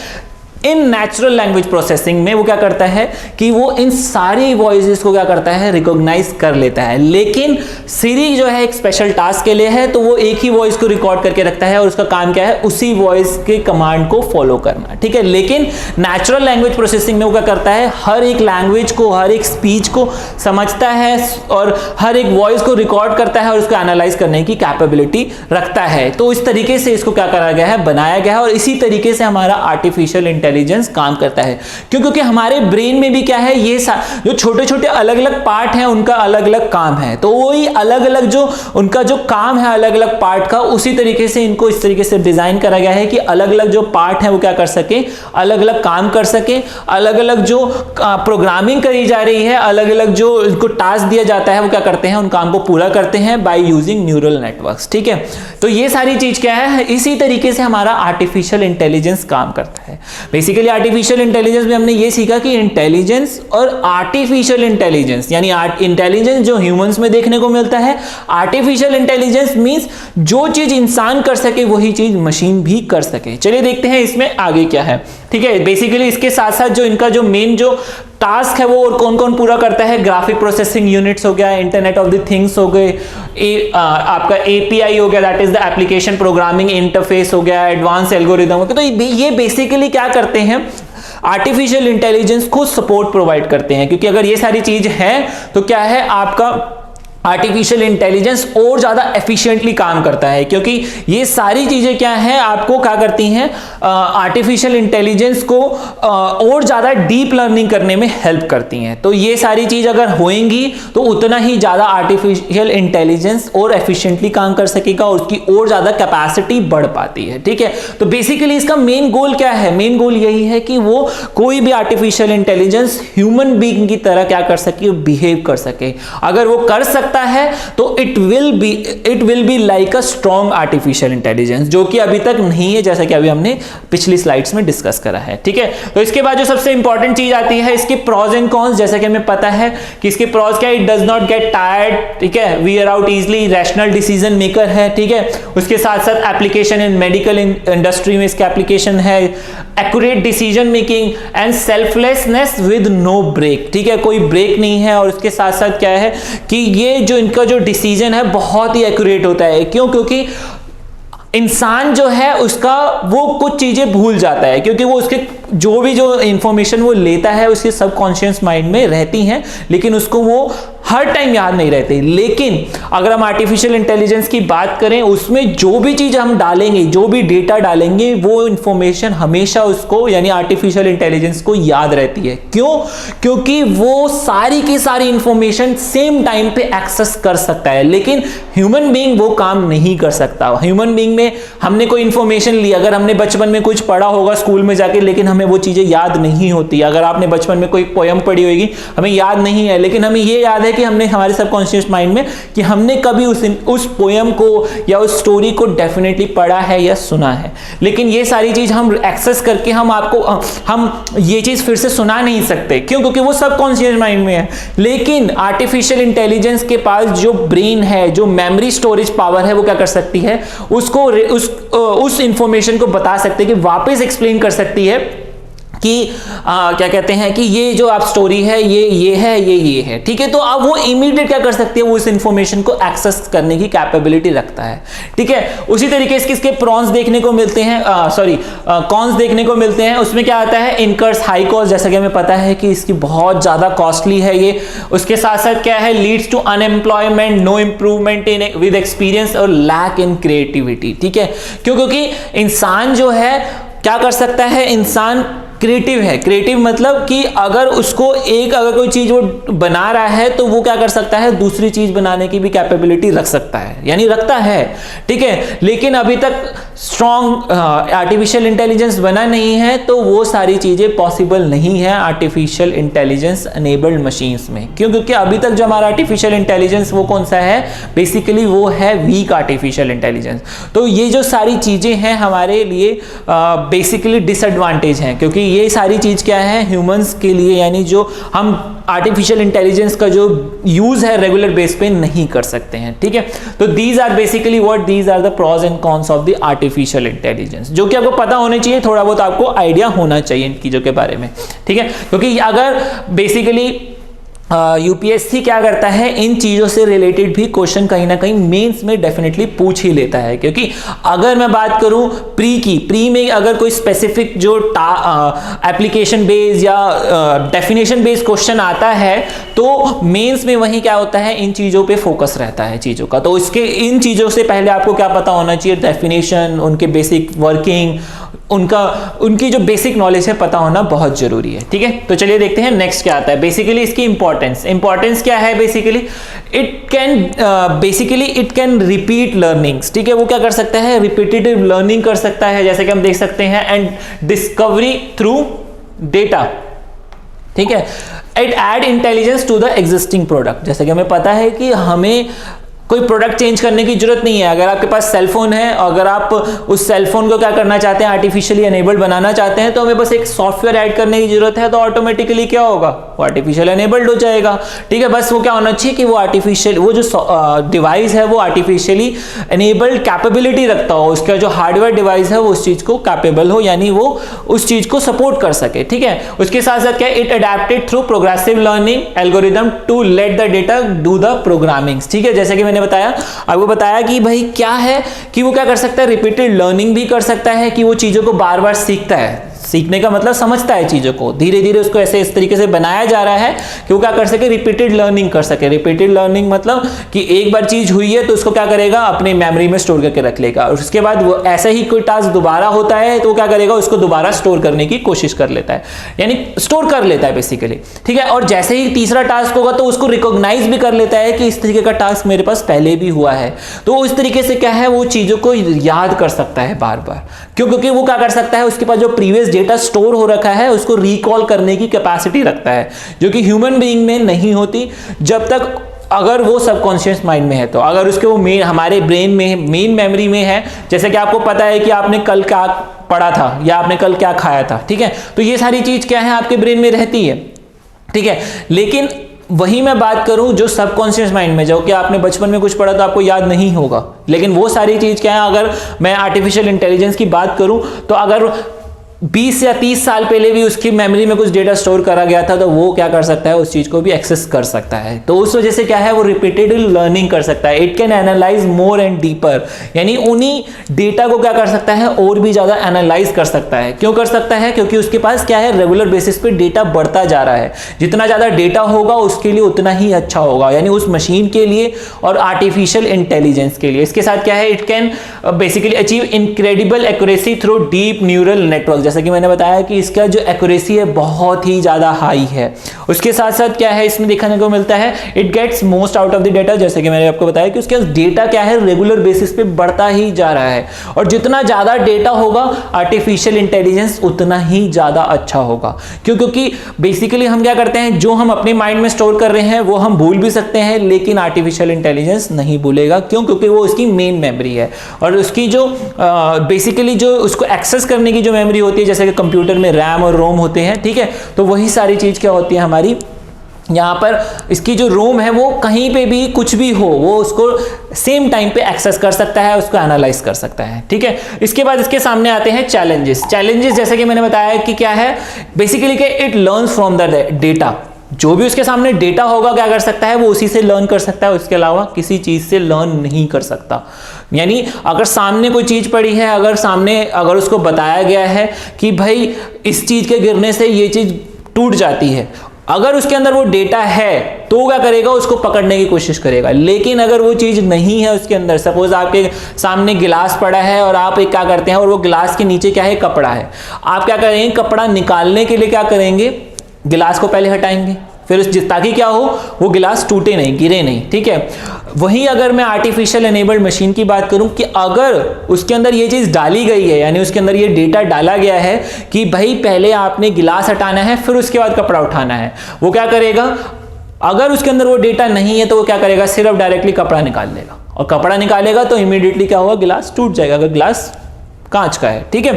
इन नेचुरल लैंग्वेज प्रोसेसिंग में वो क्या करता है कि वो इन सारी वॉइसेस को क्या करता है, रिकॉग्नाइज कर लेता है। लेकिन सिरी जो है एक स्पेशल टास्क के लिए है, तो वो एक ही वॉइस को रिकॉर्ड करके रखता है और उसका काम क्या है, उसी वॉइस के कमांड को फॉलो करना, ठीक है। लेकिन नेचुरल लैंग्वेज प्रोसेसिंग में वो क्या करता है, हर एक लैंग्वेज को, हर एक स्पीच को समझता है और हर एक वॉइस को रिकॉर्ड करता है और उसको एनालाइज करने की कैपेबिलिटी रखता है। तो इस तरीके से इसको क्या करा गया है, बनाया गया है। और इसी तरीके से हमारा आर्टिफिशियल इंटेलिजेंस काम करता है। क्योंकि हमारे ब्रेन में भी क्या है, ये जो छोटे छोटे अलग अलग पार्ट हैं उनका अलग अलग काम है। तो वही अलग अलग जो उनका जो काम है अलग अलग पार्ट का, उसी तरीके से इनको इस तरीके से डिजाइन करा गया है कि अलग अलग जो पार्ट है वो क्या कर सके, अलग अलग काम कर सके। अलग अलग जो प्रोग्रामिंग करी जा रही है, अलग अलग जो इनको टास्क दिया जाता है वो क्या करते हैं, उन काम को पूरा करते हैं बाय यूजिंग न्यूरल नेटवर्क्स, ठीक है। तो ये सारी चीज क्या है, इसी तरीके से हमारा आर्टिफिशियल इंटेलिजेंस काम करता है। बेसिकली आर्टिफिशियल इंटेलिजेंस में हमने ये सीखा कि इंटेलिजेंस और आर्टिफिशियल इंटेलिजेंस, यानी इंटेलिजेंस जो ह्यूमंस में देखने को मिलता है, आर्टिफिशियल इंटेलिजेंस मींस जो चीज इंसान कर सके वही चीज मशीन भी कर सके। चलिए देखते हैं इसमें आगे क्या है, ठीक है। बेसिकली इसके साथ साथ जो इनका जो मेन जो टास्क है वो और कौन कौन पूरा करता है, ग्राफिक प्रोसेसिंग यूनिट्स हो गया, इंटरनेट ऑफ द थिंग्स हो गए, आपका एपीआई हो गया, that is the application programming interface हो गया, एडवांस एल्गोरिदम हो गया। तो ये बेसिकली क्या करते हैं, आर्टिफिशियल इंटेलिजेंस को सपोर्ट प्रोवाइड करते हैं। क्योंकि अगर ये सारी चीज है तो क्या है, आपका आर्टिफिशियल इंटेलिजेंस और ज्यादा एफिशिएंटली काम करता है। क्योंकि ये सारी चीजें क्या है, आपको क्या करती हैं, आर्टिफिशियल इंटेलिजेंस को और ज्यादा डीप लर्निंग करने में हेल्प करती हैं। तो ये सारी चीज अगर होएंगी तो उतना ही ज्यादा आर्टिफिशियल इंटेलिजेंस और एफिशिएंटली काम कर सकेगा और उसकी और ज्यादा कैपेसिटी बढ़ पाती है, ठीक है। तो बेसिकली इसका मेन गोल क्या है, मेन गोल यही है कि वो कोई भी आर्टिफिशियल इंटेलिजेंस ह्यूमन बीइंग की तरह क्या कर सके, बिहेव कर सके। अगर वो कर सकता है तो it will be like a strong artificial intelligence, जो कि अभी तक नहीं है, जैसा कि अभी हमने पिछली स्लाइड्स में डिस्कस करा है, ठीक है। तो इसके बाद जो सबसे इंपॉर्टेंट चीज आती है इसके प्रोज एंड कॉन्स। जैसा कि हमें पता है कि इसके प्रोज क्या है, it does not get tired, ठीक है, wear out easily, rational decision maker है, ठीक है। उसके साथ साथ एप्लीकेशन इन मेडिकल इंडस्ट्री में इसके एप्लीकेशन है, accurate decision making and selflessness with no break, ठीक है, कोई ब्रेक नहीं है। और उसके साथ साथ क्या है कि ये जो इनका जो डिसीजन है बहुत ही एक्यूरेट होता है। क्यों? क्योंकि इंसान जो है उसका वो कुछ चीजें भूल जाता है, क्योंकि वो उसके जो भी जो इंफॉर्मेशन वो लेता है उसके सबकॉन्शियस माइंड में रहती हैं, लेकिन उसको वो हर टाइम याद नहीं रहती। लेकिन अगर हम आर्टिफिशियल इंटेलिजेंस की बात करें, उसमें जो भी चीज हम डालेंगे, जो भी डेटा डालेंगे, वो इंफॉर्मेशन हमेशा उसको यानी आर्टिफिशियल इंटेलिजेंस को याद रहती है। क्यों? क्योंकि वो सारी की सारी इंफॉर्मेशन सेम टाइम पे एक्सेस कर सकता है, लेकिन ह्यूमन बीइंग वो काम नहीं कर सकता। ह्यूमन बीइंग में हमने कोई इंफॉर्मेशन ली, अगर हमने बचपन में कुछ पढ़ा होगा स्कूल में जाके, लेकिन हमें वो चीजें याद नहीं होती। अगर आपने बचपन में कोई पोयम पढ़ी होगी, हमें याद नहीं है, लेकिन हमें ये याद है कि हमने हमारे सबकॉन्शियस माइंड में कि हमने कभी उस पोयम को या उस स्टोरी को डेफिनेटली पढ़ा है या सुना है। लेकिन ये सारी चीज हम एक्सेस करके हम ये चीज फिर से सुना नहीं सकते। क्यों? क्योंकि वो सबकॉन्शियस माइंड में है। लेकिन आर्टिफिशियल इंटेलिजेंस के पास जो ब्रेन है, जो मेमोरी स्टोरेज पावर है, वो क्या कर सकती है, उसको उस इंफॉर्मेशन को बता सकते हैं कि वापस एक्सप्लेन कर सकती है कि क्या कहते हैं कि ये जो आप स्टोरी है ये है, ये है, ठीक है। तो अब वो इमीडिएट क्या कर सकती है, वो इस इंफॉर्मेशन को एक्सेस करने की कैपेबिलिटी रखता है, ठीक है। उसी तरीके से इसके प्रॉन्स देखने को मिलते हैं, कॉन्स देखने को मिलते हैं। उसमें क्या आता है, इनकर्स हाई कॉस्ट, जैसा कि हमें पता है कि इसकी बहुत ज्यादा कॉस्टली है ये। उसके साथ साथ क्या है, leads to unemployment, no improvement in with experience और लैक इन क्रिएटिविटी, ठीक है। क्यों? क्योंकि इंसान जो है क्या कर सकता है, इंसान क्रिएटिव है। क्रिएटिव मतलब कि अगर उसको अगर कोई चीज वो बना रहा है तो वो क्या कर सकता है, दूसरी चीज बनाने की भी कैपेबिलिटी रख सकता है, यानी रखता है, ठीक है। लेकिन अभी तक स्ट्रॉन्ग आर्टिफिशियल इंटेलिजेंस बना नहीं है, तो वो सारी चीजें पॉसिबल नहीं है आर्टिफिशियल इंटेलिजेंस एनेबल्ड मशीन्स में। क्यों? क्योंकि अभी तक जो हमारा आर्टिफिशियल इंटेलिजेंस वो कौन सा है, बेसिकली वो है वीक आर्टिफिशियल इंटेलिजेंस। तो ये जो सारी चीजें हैं हमारे लिए बेसिकली डिसएडवांटेज हैं, क्योंकि ये सारी चीज क्या है, ह्यूमंस के लिए, यानी जो हम आर्टिफिशियल इंटेलिजेंस का जो यूज है रेगुलर बेस पे नहीं कर सकते हैं, ठीक है। तो these are basically what, these are the pros and cons of the artificial intelligence, जो कि आपको पता होने चाहिए, थोड़ा बहुत आपको आइडिया होना चाहिए इन चीजों के बारे में, ठीक है। क्योंकि अगर बेसिकली यूपीएससी क्या करता है, इन चीजों से रिलेटेड भी क्वेश्चन कहीं ना कहीं मेंस में डेफिनेटली पूछ ही लेता है। क्योंकि अगर मैं बात करूं प्री में अगर कोई स्पेसिफिक जो एप्लीकेशन बेस्ड या डेफिनेशन बेस्ड क्वेश्चन आता है, तो मेंस में वही क्या होता है, इन चीजों पे फोकस रहता है चीजों का। तो इसके इन चीजों से पहले आपको क्या पता होना चाहिए, डेफिनेशन, उनके बेसिक वर्किंग, उनकी जो बेसिक नॉलेज है पता होना बहुत जरूरी है, ठीक है। तो चलिए देखते हैं नेक्स्ट क्या आता है। बेसिकली इसकी इंपॉर्टेंस क्या है, basically it can repeat learnings, ठीक है। वो क्या कर सकता है, रिपीटेटिव लर्निंग कर सकता है, जैसे कि हम देख सकते हैं, एंड डिस्कवरी थ्रू डेटा, ठीक है। It add intelligence to the existing product, जैसे कि हमें पता है कि हमें कोई प्रोडक्ट चेंज करने की जरूरत नहीं है। अगर आपके पास सेलफोन है, अगर आप उस सेलफोन को क्या करना चाहते हैं, आर्टिफिशियली एनेबल्ड बनाना चाहते हैं, तो हमें बस एक सॉफ्टवेयर ऐड करने की जरूरत है, तो ऑटोमेटिकली क्या होगा, वो आर्टिफिशियल एनेबल्ड हो जाएगा, ठीक है। बस वो क्या होना चाहिए कि वो जो डिवाइस है वो आर्टिफिशियली एनेबल्ड कैपेबिलिटी रखता हो, उसका जो हार्डवेयर डिवाइस है वो उस चीज को कैपेबल हो, यानी वो उस चीज को सपोर्ट कर सके, ठीक है। उसके साथ साथ क्या, it adapted through progressive learning algorithm to let the data do the programming, ठीक है। जैसे कि आपको बताया कि भाई क्या है कि वो क्या कर सकता है, रिपीटेड लर्निंग भी कर सकता है, कि वो चीजों को बार बार सीखता है। सीखने का मतलब समझता है चीजों को, धीरे धीरे उसको ऐसे इस तरीके से बनाया जा रहा है कि वो क्या कर सके, रिपीटेड लर्निंग कर सके। रिपीटेड लर्निंग मतलब कि एक बार चीज हुई है तो उसको क्या करेगा, अपने मेमोरी में स्टोर करके रख लेगा, और उसके बाद वो ऐसा ही कोई टास्क दोबारा होता है तो वो क्या करेगा, उसको दोबारा स्टोर करने की कोशिश कर लेता है, यानी स्टोर कर लेता है बेसिकली, ठीक है। और जैसे ही तीसरा टास्क होगा तो उसको रिकॉग्नाइज भी कर लेता है कि इस तरीके का टास्क मेरे पास पहले भी हुआ है, तो इस तरीके से क्या है, वो चीजों को याद कर सकता है बार बार। क्योंकि वो क्या कर सकता है, उसके पास जो प्रीवियस डेटा स्टोर हो रखा है उसको रिकॉल करने की कैपेसिटी रखता है, जो कि ह्यूमन बीइंग में नहीं होती, जब तक अगर वो सबकॉन्शियस माइंड में है। तो अगर उसके वो हमारे ब्रेन में मेन मेमोरी में है, जैसे कि आपको पता है कि आपने कल क्या पढ़ा था या आपने कल क्या खाया था, ठीक है, तो ये सारी चीज क्या है, आपके ब्रेन में रहती है, ठीक है। लेकिन वही मैं बात करूं जो सबकॉन्शियस माइंड में, जो कि आपने बचपन में कुछ पढ़ा तो आपको याद नहीं होगा, लेकिन वो सारी चीज क्या है, अगर मैं आर्टिफिशियल इंटेलिजेंस की बात करूं तो अगर 20 या 30 साल पहले भी उसकी मेमोरी में कुछ डेटा स्टोर करा गया था, तो वो क्या कर सकता है, उस चीज को भी एक्सेस कर सकता है। तो उस वजह से क्या है, वो रिपीटेड लर्निंग कर सकता है। It can analyse more and deeper, यानी उन्हीं डेटा को क्या कर सकता है, और भी ज्यादा एनालाइज कर सकता है। क्यों कर सकता है, क्योंकि उसके पास क्या है, रेगुलर बेसिस पे डेटा बढ़ता जा रहा है। जितना ज्यादा डेटा होगा उसके लिए उतना ही अच्छा होगा, यानी उस मशीन के लिए और आर्टिफिशियल इंटेलिजेंस के लिए। इसके साथ क्या है, it can basically achieve incredible accuracy through deep neural network, जैसा कि मैंने बताया कि इसका जो एक्यूरेसी है बहुत ही ज्यादा हाई है। उसके साथ साथ क्या है, इसमें देखने को मिलता है, it gets most out of the data, जैसे कि मैंने आपको बताया कि उसके डेटा क्या है, रेगुलर बेसिस पे बढ़ता ही जा रहा है, और जितना ज्यादा डेटा होगा आर्टिफिशियल इंटेलिजेंस उतना ही ज्यादा अच्छा होगा। क्योंकि बेसिकली हम क्या करते हैं, जो हम अपने माइंड में स्टोर कर रहे हैं वो हम भूल भी सकते हैं, लेकिन आर्टिफिशियल इंटेलिजेंस नहीं भूलेगा। क्यों? क्योंकि वो उसकी मेन मेमोरी है, और उसकी जो बेसिकली जो उसको एक्सेस करने की जो मेमोरी होती है, जैसे कि कंप्यूटर में रैम और रोम होते हैं, ठीक है, तो वही सारी चीज क्या होती है हमारी यहाँ पर। इसकी जो रोम है वो कहीं पे भी कुछ भी हो वो उसको सेम टाइम पे एक्सेस कर सकता है, उसको एनालाइज कर सकता है, ठीक है। इसके बाद इसके सामने आते हैं चैलेंजेस। जैसे कि मैंने बताया कि क्या है, बेसिकली कि it learns from the data, जो भी उसके सामने डेटा होगा क्या कर सकता है, वो उसी से लर्न कर सकता है, उसके अलावा किसी चीज से लर्न नहीं कर सकता। यानी अगर सामने कोई चीज पड़ी है, अगर उसको बताया गया है कि भाई इस चीज के गिरने से ये चीज टूट जाती है, अगर उसके अंदर वो डेटा है तो क्या करेगा, उसको पकड़ने की कोशिश करेगा। लेकिन अगर वो चीज नहीं है उसके अंदर, सपोज आपके सामने गिलास पड़ा है और आप एक क्या करते हैं, और वो गिलास के नीचे क्या है, कपड़ा है, आप क्या करेंगे, कपड़ा निकालने के लिए क्या करेंगे, गिलास को पहले हटाएंगे, फिर ताकि क्या हो, वो गिलास टूटे नहीं, गिरे नहीं, ठीक है। वहीं अगर मैं आर्टिफिशियल एनेबल्ड मशीन की बात करूं कि अगर उसके अंदर ये चीज डाली गई है, यानी उसके अंदर ये डेटा डाला गया है कि भाई पहले आपने गिलास हटाना है फिर उसके बाद कपड़ा उठाना है, वो क्या करेगा, अगर उसके अंदर वो डेटा नहीं है तो वो क्या करेगा, सिर्फ डायरेक्टली कपड़ा निकाल लेगा, और कपड़ा निकालेगा तो इमीडिएटली क्या होगा, गिलास टूट जाएगा, अगर गिलास कांच का है, ठीक है।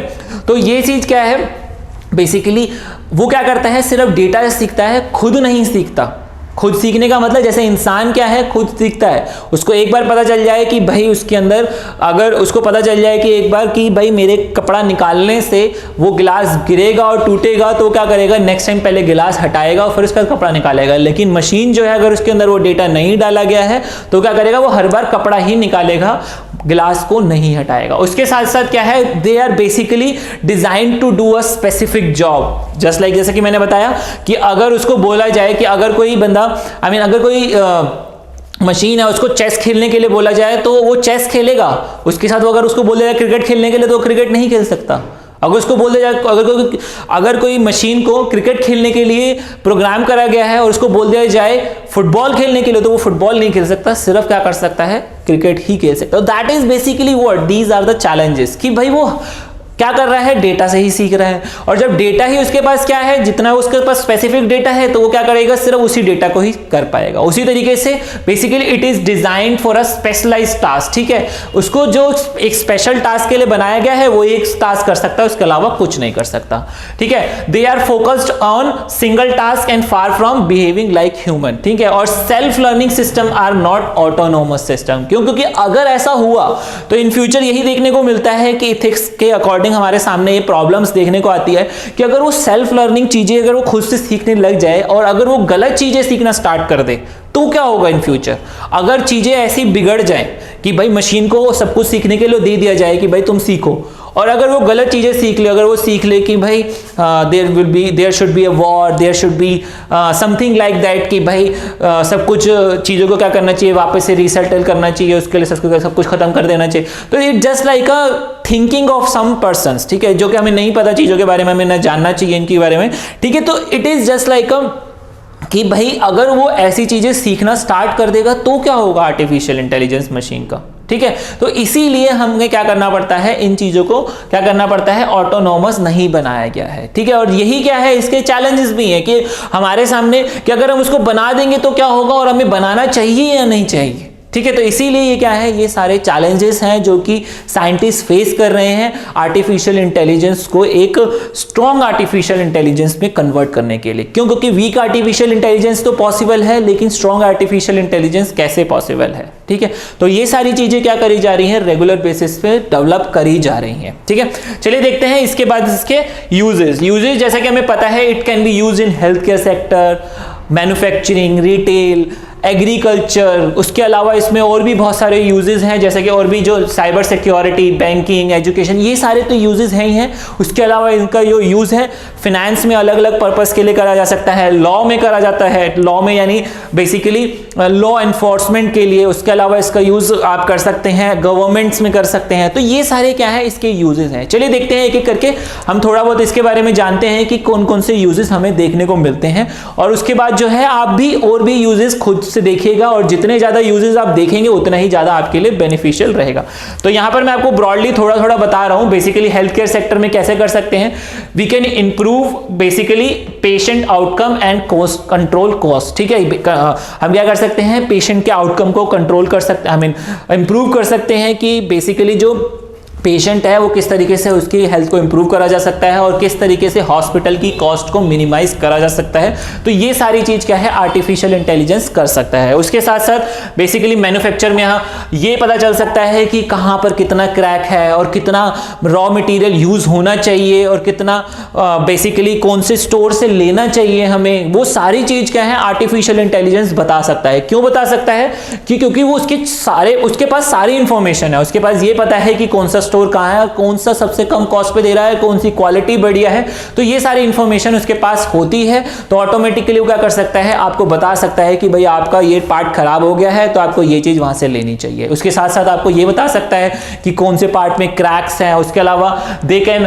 तो ये चीज क्या है, बेसिकली वो क्या करता है, सिर्फ डेटा सीखता है, खुद नहीं सीखता। खुद सीखने का मतलब जैसे इंसान क्या है, खुद सीखता है, उसको एक बार पता चल जाए कि भाई उसके अंदर, अगर उसको पता चल जाए कि एक बार कि भाई मेरे कपड़ा निकालने से वो गिलास गिरेगा और टूटेगा, तो क्या करेगा, नेक्स्ट टाइम पहले गिलास हटाएगा और फिर उसका कपड़ा निकालेगा। लेकिन मशीन जो है, अगर उसके अंदर वो डेटा नहीं डाला गया है तो क्या करेगा, वो हर बार कपड़ा ही निकालेगा, गिलास को नहीं हटाएगा। उसके साथ साथ क्या है, they are basically design to do a specific job, just like जैसे कि मैंने बताया कि अगर उसको बोला जाए कि अगर कोई बंदा अगर कोई मशीन है, उसको चेस खेलने के लिए बोला जाए तो वो चेस खेलेगा, उसके साथ वो अगर उसको बोला जाए क्रिकेट खेलने के लिए तो वो क्रिकेट नहीं खेल सकता। अगर उसको बोल दिया जाए, अगर कोई मशीन को क्रिकेट खेलने के लिए प्रोग्राम करा गया है और उसको बोल दिया जाए फुटबॉल खेलने के लिए, तो वो फुटबॉल नहीं खेल सकता, सिर्फ क्या कर सकता है, क्रिकेट ही खेल सकता है। That is basically what these are the challenges, कि भाई वो क्या कर रहा है, डेटा से ही सीख रहा है, और जब डेटा ही उसके पास क्या है, जितना उसके पास स्पेसिफिक डेटा है, तो वो क्या करेगा, सिर्फ उसी डेटा को ही कर पाएगा। उसी तरीके से basically it is designed for a specialised task, ठीक है, उसको जो एक स्पेशल टास्क के लिए बनाया गया है वो एक टास्क कर सकता है, उसके अलावा कुछ नहीं कर सकता, ठीक है। They are focused on single task and far from behaving like human, ठीक है। और self learning system are not autonomous system, क्योंकि अगर ऐसा हुआ तो इन फ्यूचर यही देखने को मिलता है कि इथिक्स के अकॉर्डिंग हमारे सामने ये प्रॉब्लम्स देखने को आती है कि अगर वो सेल्फ लर्निंग चीजें अगर वो खुद से सीखने लग जाए और अगर वो गलत चीजें सीखना स्टार्ट कर दे तो क्या होगा इन फ्यूचर। अगर चीजें ऐसी बिगड़ जाएं कि भाई मशीन को सब कुछ सीखने के लिए दे दिया जाए कि भाई तुम सीखो, और अगर वो गलत चीजें सीख ले, अगर वो सीख ले कि भाई there should be a war, there should be something like that, कि भाई सब कुछ चीजों को क्या करना चाहिए, वापस से रीसेटल करना चाहिए, उसके लिए सब कुछ खत्म कर देना चाहिए, तो it just like a thinking of some persons, ठीक है, जो कि हमें नहीं पता चीजों के बारे में, हमें ना जानना चाहिए इनके बारे में, ठीक है। तो इट इज जस्ट लाइक कि भाई अगर वो ऐसी चीजें सीखना स्टार्ट कर देगा तो क्या होगा आर्टिफिशियल इंटेलिजेंस मशीन का, ठीक है। तो इसीलिए हमें क्या करना पड़ता है, इन चीजों को क्या करना पड़ता है, ऑटोनोमस नहीं बनाया गया है, ठीक है। और यही क्या है, इसके चैलेंजेस भी हैं कि हमारे सामने कि अगर हम उसको बना देंगे तो क्या होगा, और हमें बनाना चाहिए या नहीं चाहिए, ठीक है। तो इसीलिए ये क्या है, ये सारे चैलेंजेस हैं जो कि साइंटिस्ट फेस कर रहे हैं आर्टिफिशियल इंटेलिजेंस को एक स्ट्रॉन्ग आर्टिफिशियल इंटेलिजेंस में कन्वर्ट करने के लिए। क्यों, क्योंकि वीक आर्टिफिशियल इंटेलिजेंस तो पॉसिबल है, लेकिन स्ट्रॉन्ग आर्टिफिशियल इंटेलिजेंस कैसे पॉसिबल है, ठीक है। तो ये सारी चीजें क्या करी जा रही हैं, रेगुलर बेसिस पे डेवलप करी जा रही हैं, ठीक है। चलिए देखते हैं इसके बाद इसके यूजेस जैसा कि हमें पता है, it can be used in health care sector, manufacturing, retail, agriculture, उसके अलावा इसमें और भी बहुत सारे यूजेस हैं, जैसे कि और भी जो साइबर सिक्योरिटी, बैंकिंग, एजुकेशन, ये सारे तो यूजेस हैं ही हैं। उसके अलावा इनका जो यूज है फिनेंस में अलग अलग पर्पस के लिए करा जा सकता है, लॉ में करा जाता है, लॉ में यानी बेसिकली लॉ एनफोर्समेंट के लिए। उसके अलावा इसका यूज आप कर सकते हैं गवर्नमेंट्स में कर सकते हैं। तो ये सारे क्या है, इसके यूजेस हैं। चलिए देखते हैं एक एक करके, हम थोड़ा बहुत इसके बारे में जानते हैं कि कौन कौन से यूजेस हमें देखने को मिलते हैं, और उसके बाद जो है आप भी और भी यूजेस खुद से देखिएगा, और जितने ज्यादा यूजेस आप देखेंगे उतना ही ज्यादा आपके लिए बेनिफिशियल रहेगा। तो यहां पर मैं आपको ब्रॉडली थोड़ा थोड़ा बता रहा हूं, बेसिकली हेल्थ केयर सेक्टर में कैसे कर सकते हैं। We can improve basically patient outcome and cost, control cost, ठीक है। हम क्या कर सकते हैं, पेशेंट के आउटकम को कंट्रोल कर सकते हैं, आई मीन इंप्रूव कर सकते हैं कि बेसिकली जो पेशेंट है वो किस तरीके से उसकी हेल्थ को इंप्रूव करा जा सकता है, और किस तरीके से हॉस्पिटल की कॉस्ट को मिनिमाइज करा जा सकता है। तो ये सारी चीज क्या है, आर्टिफिशियल इंटेलिजेंस कर सकता है। उसके साथ साथ बेसिकली मैन्युफैक्चर में ये पता चल सकता है कि कहां पर कितना क्रैक है, और कितना रॉ मटेरियल यूज होना चाहिए, और कितना बेसिकली कौन से स्टोर से लेना चाहिए हमें, वो सारी चीज क्या है आर्टिफिशियल इंटेलिजेंस बता सकता है। क्यों बता सकता है, क्योंकि वो उसके पास सारी इंफॉर्मेशन है, उसके पास ये पता है कि कौन सा स्टोर कहाँ है, कौन सा सबसे कम कॉस्ट पे दे रहा है, कौन सी क्वालिटी बढ़िया है, तो ये सारी इंफॉर्मेशन उसके पास होती है। तो ऑटोमेटिकली वो क्या कर सकता है, आपको बता सकता है कि भाई आपका ये पार्ट खराब हो गया है तो आपको ये चीज वहां से लेनी चाहिए। उसके साथ साथ आपको ये बता सकता है कि कौन से पार्ट में क्रैक्स हैं। उसके अलावा they can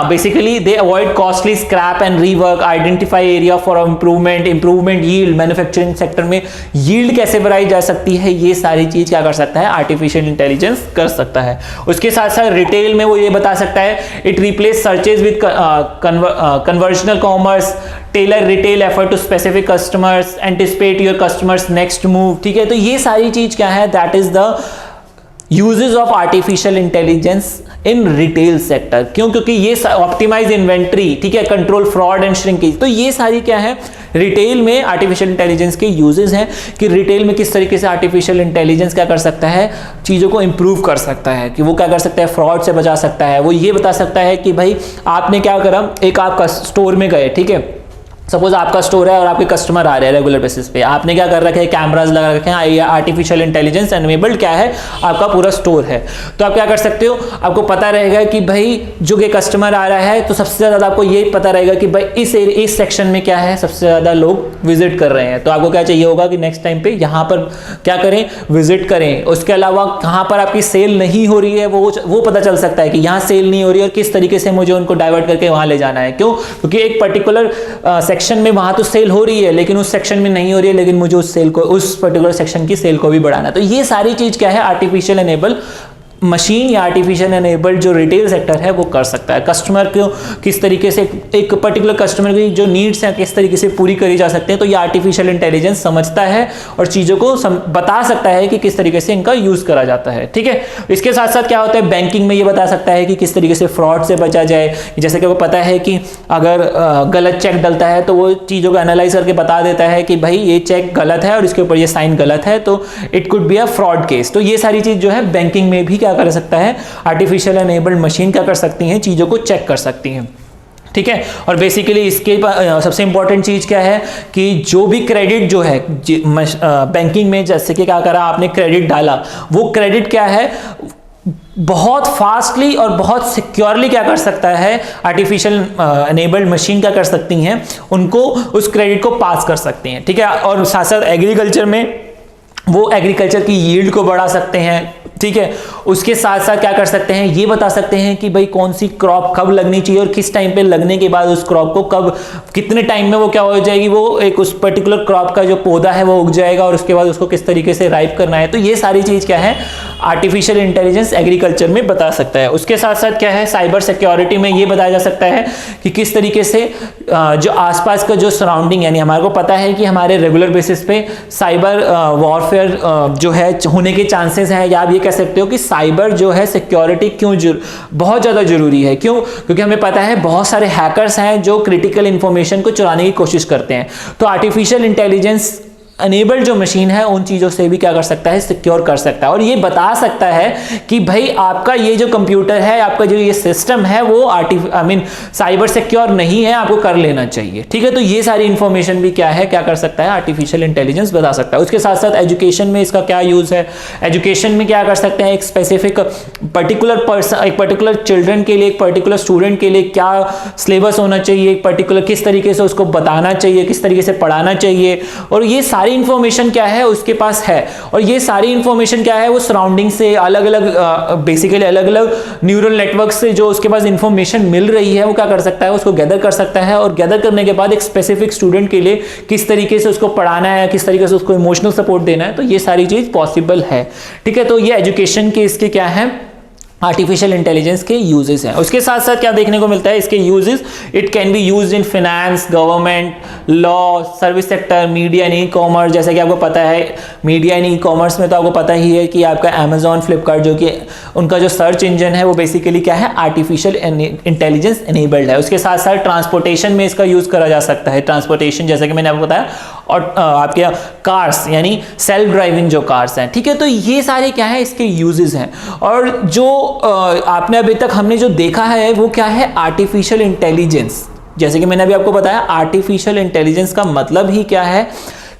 basically they avoid costly scrap and rework, identify area for improvement yield, manufacturing sector में यील्ड कैसे बढ़ाई जा सकती है, ये सारी चीज क्या कर सकता है, आर्टिफिशियल इंटेलिजेंस कर सकता है। उसके साथ साथ रिटेल में वो ये बता सकता है it replace searches with conversational commerce, tailor retail effort to specific customers, anticipate your customers next move. ठीक है, तो ये सारी चीज क्या है, that is the uses of artificial intelligence in retail sector. क्यों? क्योंकि ये ऑप्टिमाइज इन्वेंट्री, ठीक है, कंट्रोल फ्रॉड एंड श्रिंकेज। तो ये सारी क्या है, रिटेल में आर्टिफिशियल इंटेलिजेंस के यूजेस हैं कि रिटेल में किस तरीके से आर्टिफिशियल इंटेलिजेंस क्या कर सकता है, चीज़ों को इंप्रूव कर सकता है, कि वो क्या कर सकता है, फ्रॉड से बचा सकता है। वो ये बता सकता है कि भाई आपने क्या करा, एक आप स्टोर में गए, ठीक है, सपोज आपका स्टोर है और आपके कस्टमर आ रहे हैं रेगुलर बेसिस पे, आपने क्या कर रखे हैं, कैमराज लगा रखे हैं, ये आर्टिफिशियल इंटेलिजेंस एनेबल्ड क्या है, आपका पूरा स्टोर है। तो आप क्या कर सकते हो, आपको पता रहेगा कि भाई जो कि कस्टमर आ रहा है तो सबसे ज़्यादा आपको ये पता रहेगा कि भाई इस सेक्शन में क्या है, सबसे ज़्यादा लोग विजिट कर रहे हैं। तो आपको क्या चाहिए होगा कि नेक्स्ट टाइम पे यहाँ पर क्या करें, विजिट करें। उसके अलावा कहाँ पर आपकी सेल नहीं हो रही है वो पता चल सकता है कि यहाँ सेल नहीं हो रही है और किस तरीके से मुझे उनको डाइवर्ट करके वहाँ ले जाना है। क्यों? क्योंकि एक पर्टिकुलर सेक्शन में वहां तो सेल हो रही है लेकिन उस सेक्शन में नहीं हो रही है, लेकिन मुझे उस पर्टिकुलर सेक्शन की सेल को भी बढ़ाना है। तो ये सारी चीज क्या है, आर्टिफिशियल एनेबल मशीन या आर्टिफिशियल एनेबल्ड जो रिटेल सेक्टर है वो कर सकता है। कस्टमर को किस तरीके से, एक पर्टिकुलर कस्टमर की जो नीड्स हैं किस तरीके से पूरी करी जा सकते हैं, तो ये आर्टिफिशियल इंटेलिजेंस समझता है और चीज़ों को बता सकता है कि किस तरीके से इनका यूज़ करा जाता है। ठीक है, इसके साथ साथ क्या होता है, बैंकिंग में ये बता सकता है कि किस तरीके से फ्रॉड से बचा जाए। जैसे कि वो पता है कि अगर गलत चेक डलता है तो वो चीज़ों को एनालाइज करके बता देता है कि भाई ये चेक गलत है और इसके ऊपर ये साइन गलत है, तो it could be a fraud case. तो ये सारी चीज़ जो है बैंकिंग में भी क्या कर सकता है, आर्टिफिशियल एनेबल्ड मशीन क्या कर सकती हैं, चीजों को चेक कर सकती हैं। ठीक है, और बेसिकली इसके सबसे इंपॉर्टेंट चीज क्या है कि जो भी क्रेडिट जो है बैंकिंग में, जैसे कि क्या करा आपने, क्रेडिट डाला, वो क्रेडिट क्या है, बहुत फास्टली और बहुत सिक्योरली क्या कर सकता है, आर्टिफिशियल एनेबल्ड मशीन क्या कर सकती हैं, उनको उस क्रेडिट को पास कर सकती हैं। ठीक है, और साथ साथ एग्रीकल्चर में वो एग्रीकल्चर की यील्ड को बढ़ा सकते हैं। ठीक है, उसके साथ साथ क्या कर सकते हैं, ये बता सकते हैं कि भाई कौन सी क्रॉप कब लगनी चाहिए और किस टाइम पे लगने के बाद उस क्रॉप को कब, कितने टाइम में वो क्या हो जाएगी, वो एक उस पर्टिकुलर क्रॉप का जो पौधा है वो उग जाएगा और उसके बाद उसको किस तरीके से राइप करना है। तो ये सारी चीज क्या है, आर्टिफिशियल इंटेलिजेंस एग्रीकल्चर में बता सकता है। उसके साथ साथ क्या है, साइबर सिक्योरिटी में ये बताया जा सकता है कि किस तरीके से जो आसपास का जो सराउंडिंग, यानी हमारे को पता है कि हमारे रेगुलर बेसिस पे साइबर वॉरफेयर जो है होने के चांसेस हैं, या आप ये कह सकते हो कि साइबर जो है सिक्योरिटी क्यों बहुत ज़्यादा जरूरी है। क्यों? क्योंकि हमें पता है बहुत सारे हैकर्स हैं जो क्रिटिकल इंफॉर्मेशन को चुराने की कोशिश करते हैं। तो आर्टिफिशियल इंटेलिजेंस अनेबल्ड जो मशीन है उन चीज़ों से भी क्या कर सकता है, सिक्योर कर सकता है, और ये बता सकता है कि भाई आपका ये जो कंप्यूटर है, आपका जो ये सिस्टम है वो साइबर सिक्योर नहीं है, आपको कर लेना चाहिए। ठीक है, तो ये सारी इंफॉर्मेशन भी क्या है, क्या कर सकता है, आर्टिफिशियल इंटेलिजेंस बता सकता है। उसके साथ साथ एजुकेशन में इसका क्या यूज़ है, एजुकेशन में क्या कर सकते हैं, एक स्पेसिफिक पर्टिकुलर पर्सन, एक पर्टिकुलर चिल्ड्रन के लिए, एक पर्टिकुलर स्टूडेंट के लिए क्या सिलेबस होना चाहिए, एक पर्टिकुलर किस तरीके से उसको बताना चाहिए, किस तरीके से पढ़ाना चाहिए, और ये सारी इंफॉर्मेशन क्या है उसके पास है। और ये सारी इंफॉर्मेशन क्या है, वो सराउंडिंग से अलग अलग बेसिकली अलग अलग न्यूरल नेटवर्क से जो उसके पास इंफॉर्मेशन मिल रही है वो क्या कर सकता है, उसको गैदर कर सकता है, और गैदर करने के बाद एक स्पेसिफिक स्टूडेंट के लिए किस तरीके से उसको पढ़ाना है, किस तरीके से उसको इमोशनल सपोर्ट देना है, तो ये सारी चीज पॉसिबल है। ठीक है, तो ये एजुकेशन के इसके क्या है, आर्टिफिशियल इंटेलिजेंस के यूजेस हैं। उसके साथ साथ क्या देखने को मिलता है, इसके uses, it can be used in finance, government, law, service sector, media and e commerce. जैसे कि आपको पता है मीडिया एंड ई कॉमर्स में तो आपको पता ही है कि आपका अमेजॉन, फ्लिपकार्ट जो कि उनका जो सर्च इंजन है वो बेसिकली क्या है, आर्टिफिशियल इंटेलिजेंस एनेबल्ड है। उसके साथ साथ ट्रांसपोर्टेशन में इसका यूज करा जा सकता है। ट्रांसपोर्टेशन जैसे कि मैंने आपको बताया, और आपके कार्स यानी सेल्फ ड्राइविंग जो कार्स हैं। ठीक है, तो ये सारे क्या है, इसके यूजेस हैं। और जो आपने अभी तक हमने जो देखा है वो क्या है, आर्टिफिशियल इंटेलिजेंस। जैसे कि मैंने अभी आपको बताया, आर्टिफिशियल इंटेलिजेंस का मतलब ही क्या है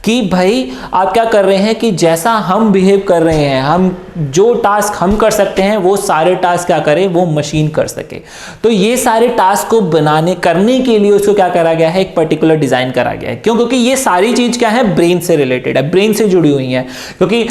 कि भाई आप क्या कर रहे हैं कि जैसा हम बिहेव कर रहे हैं, हम जो टास्क हम कर सकते हैं वो सारे टास्क क्या करें, वो मशीन कर सके। तो ये सारे टास्क को करने के लिए उसको क्या करा गया है, एक पर्टिकुलर डिजाइन करा गया है। क्यों? क्योंकि ये सारी चीज क्या है, ब्रेन से रिलेटेड है, ब्रेन से जुड़ी हुई है। क्योंकि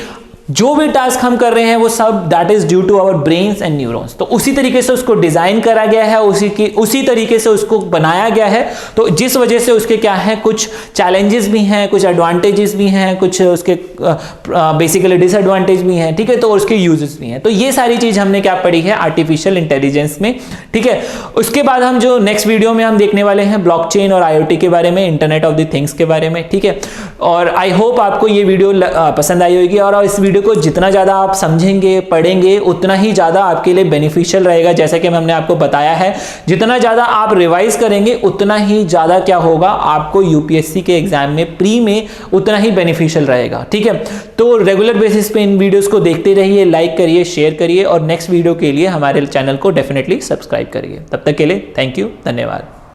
जो भी टास्क हम कर रहे हैं वो सब that is due to our brains and neurons. तो उसी तरीके से उसको डिजाइन करा गया है, उसी तरीके से उसको बनाया गया है। तो जिस वजह से उसके क्या है, कुछ चैलेंजेस भी हैं, कुछ एडवांटेजेस भी हैं, कुछ उसके बेसिकली डिसएडवांटेज भी हैं, ठीक है, तो उसके यूजेस भी हैं। तो ये सारी चीज हमने क्या पढ़ी है आर्टिफिशियल इंटेलिजेंस में, ठीक है। उसके बाद हम जो नेक्स्ट वीडियो में हम देखने वाले हैं ब्लॉकचेन और आईओटी के बारे में, इंटरनेट ऑफ द थिंग्स के बारे में, ठीक है। और आई होप आपको ये वीडियो पसंद आई होगी, और इस वीडियो को जितना ज़्यादा आप समझेंगे पढ़ेंगे उतना ही ज़्यादा आपके लिए बेनिफिशियल रहेगा। जैसा कि हमने आपको बताया है, जितना ज़्यादा आप रिवाइज करेंगे उतना ही ज़्यादा क्या होगा, आपको यूपीएससी के एग्जाम में प्री में उतना ही बेनिफिशियल रहेगा, ठीक है। तो रेगुलर बेसिस पे इन वीडियोस को देखते रहिए, लाइक करिए, शेयर करिए, और नेक्स्ट वीडियो के लिए हमारे चैनल को डेफिनेटली सब्सक्राइब करिए। तब तक के लिए थैंक यू, धन्यवाद।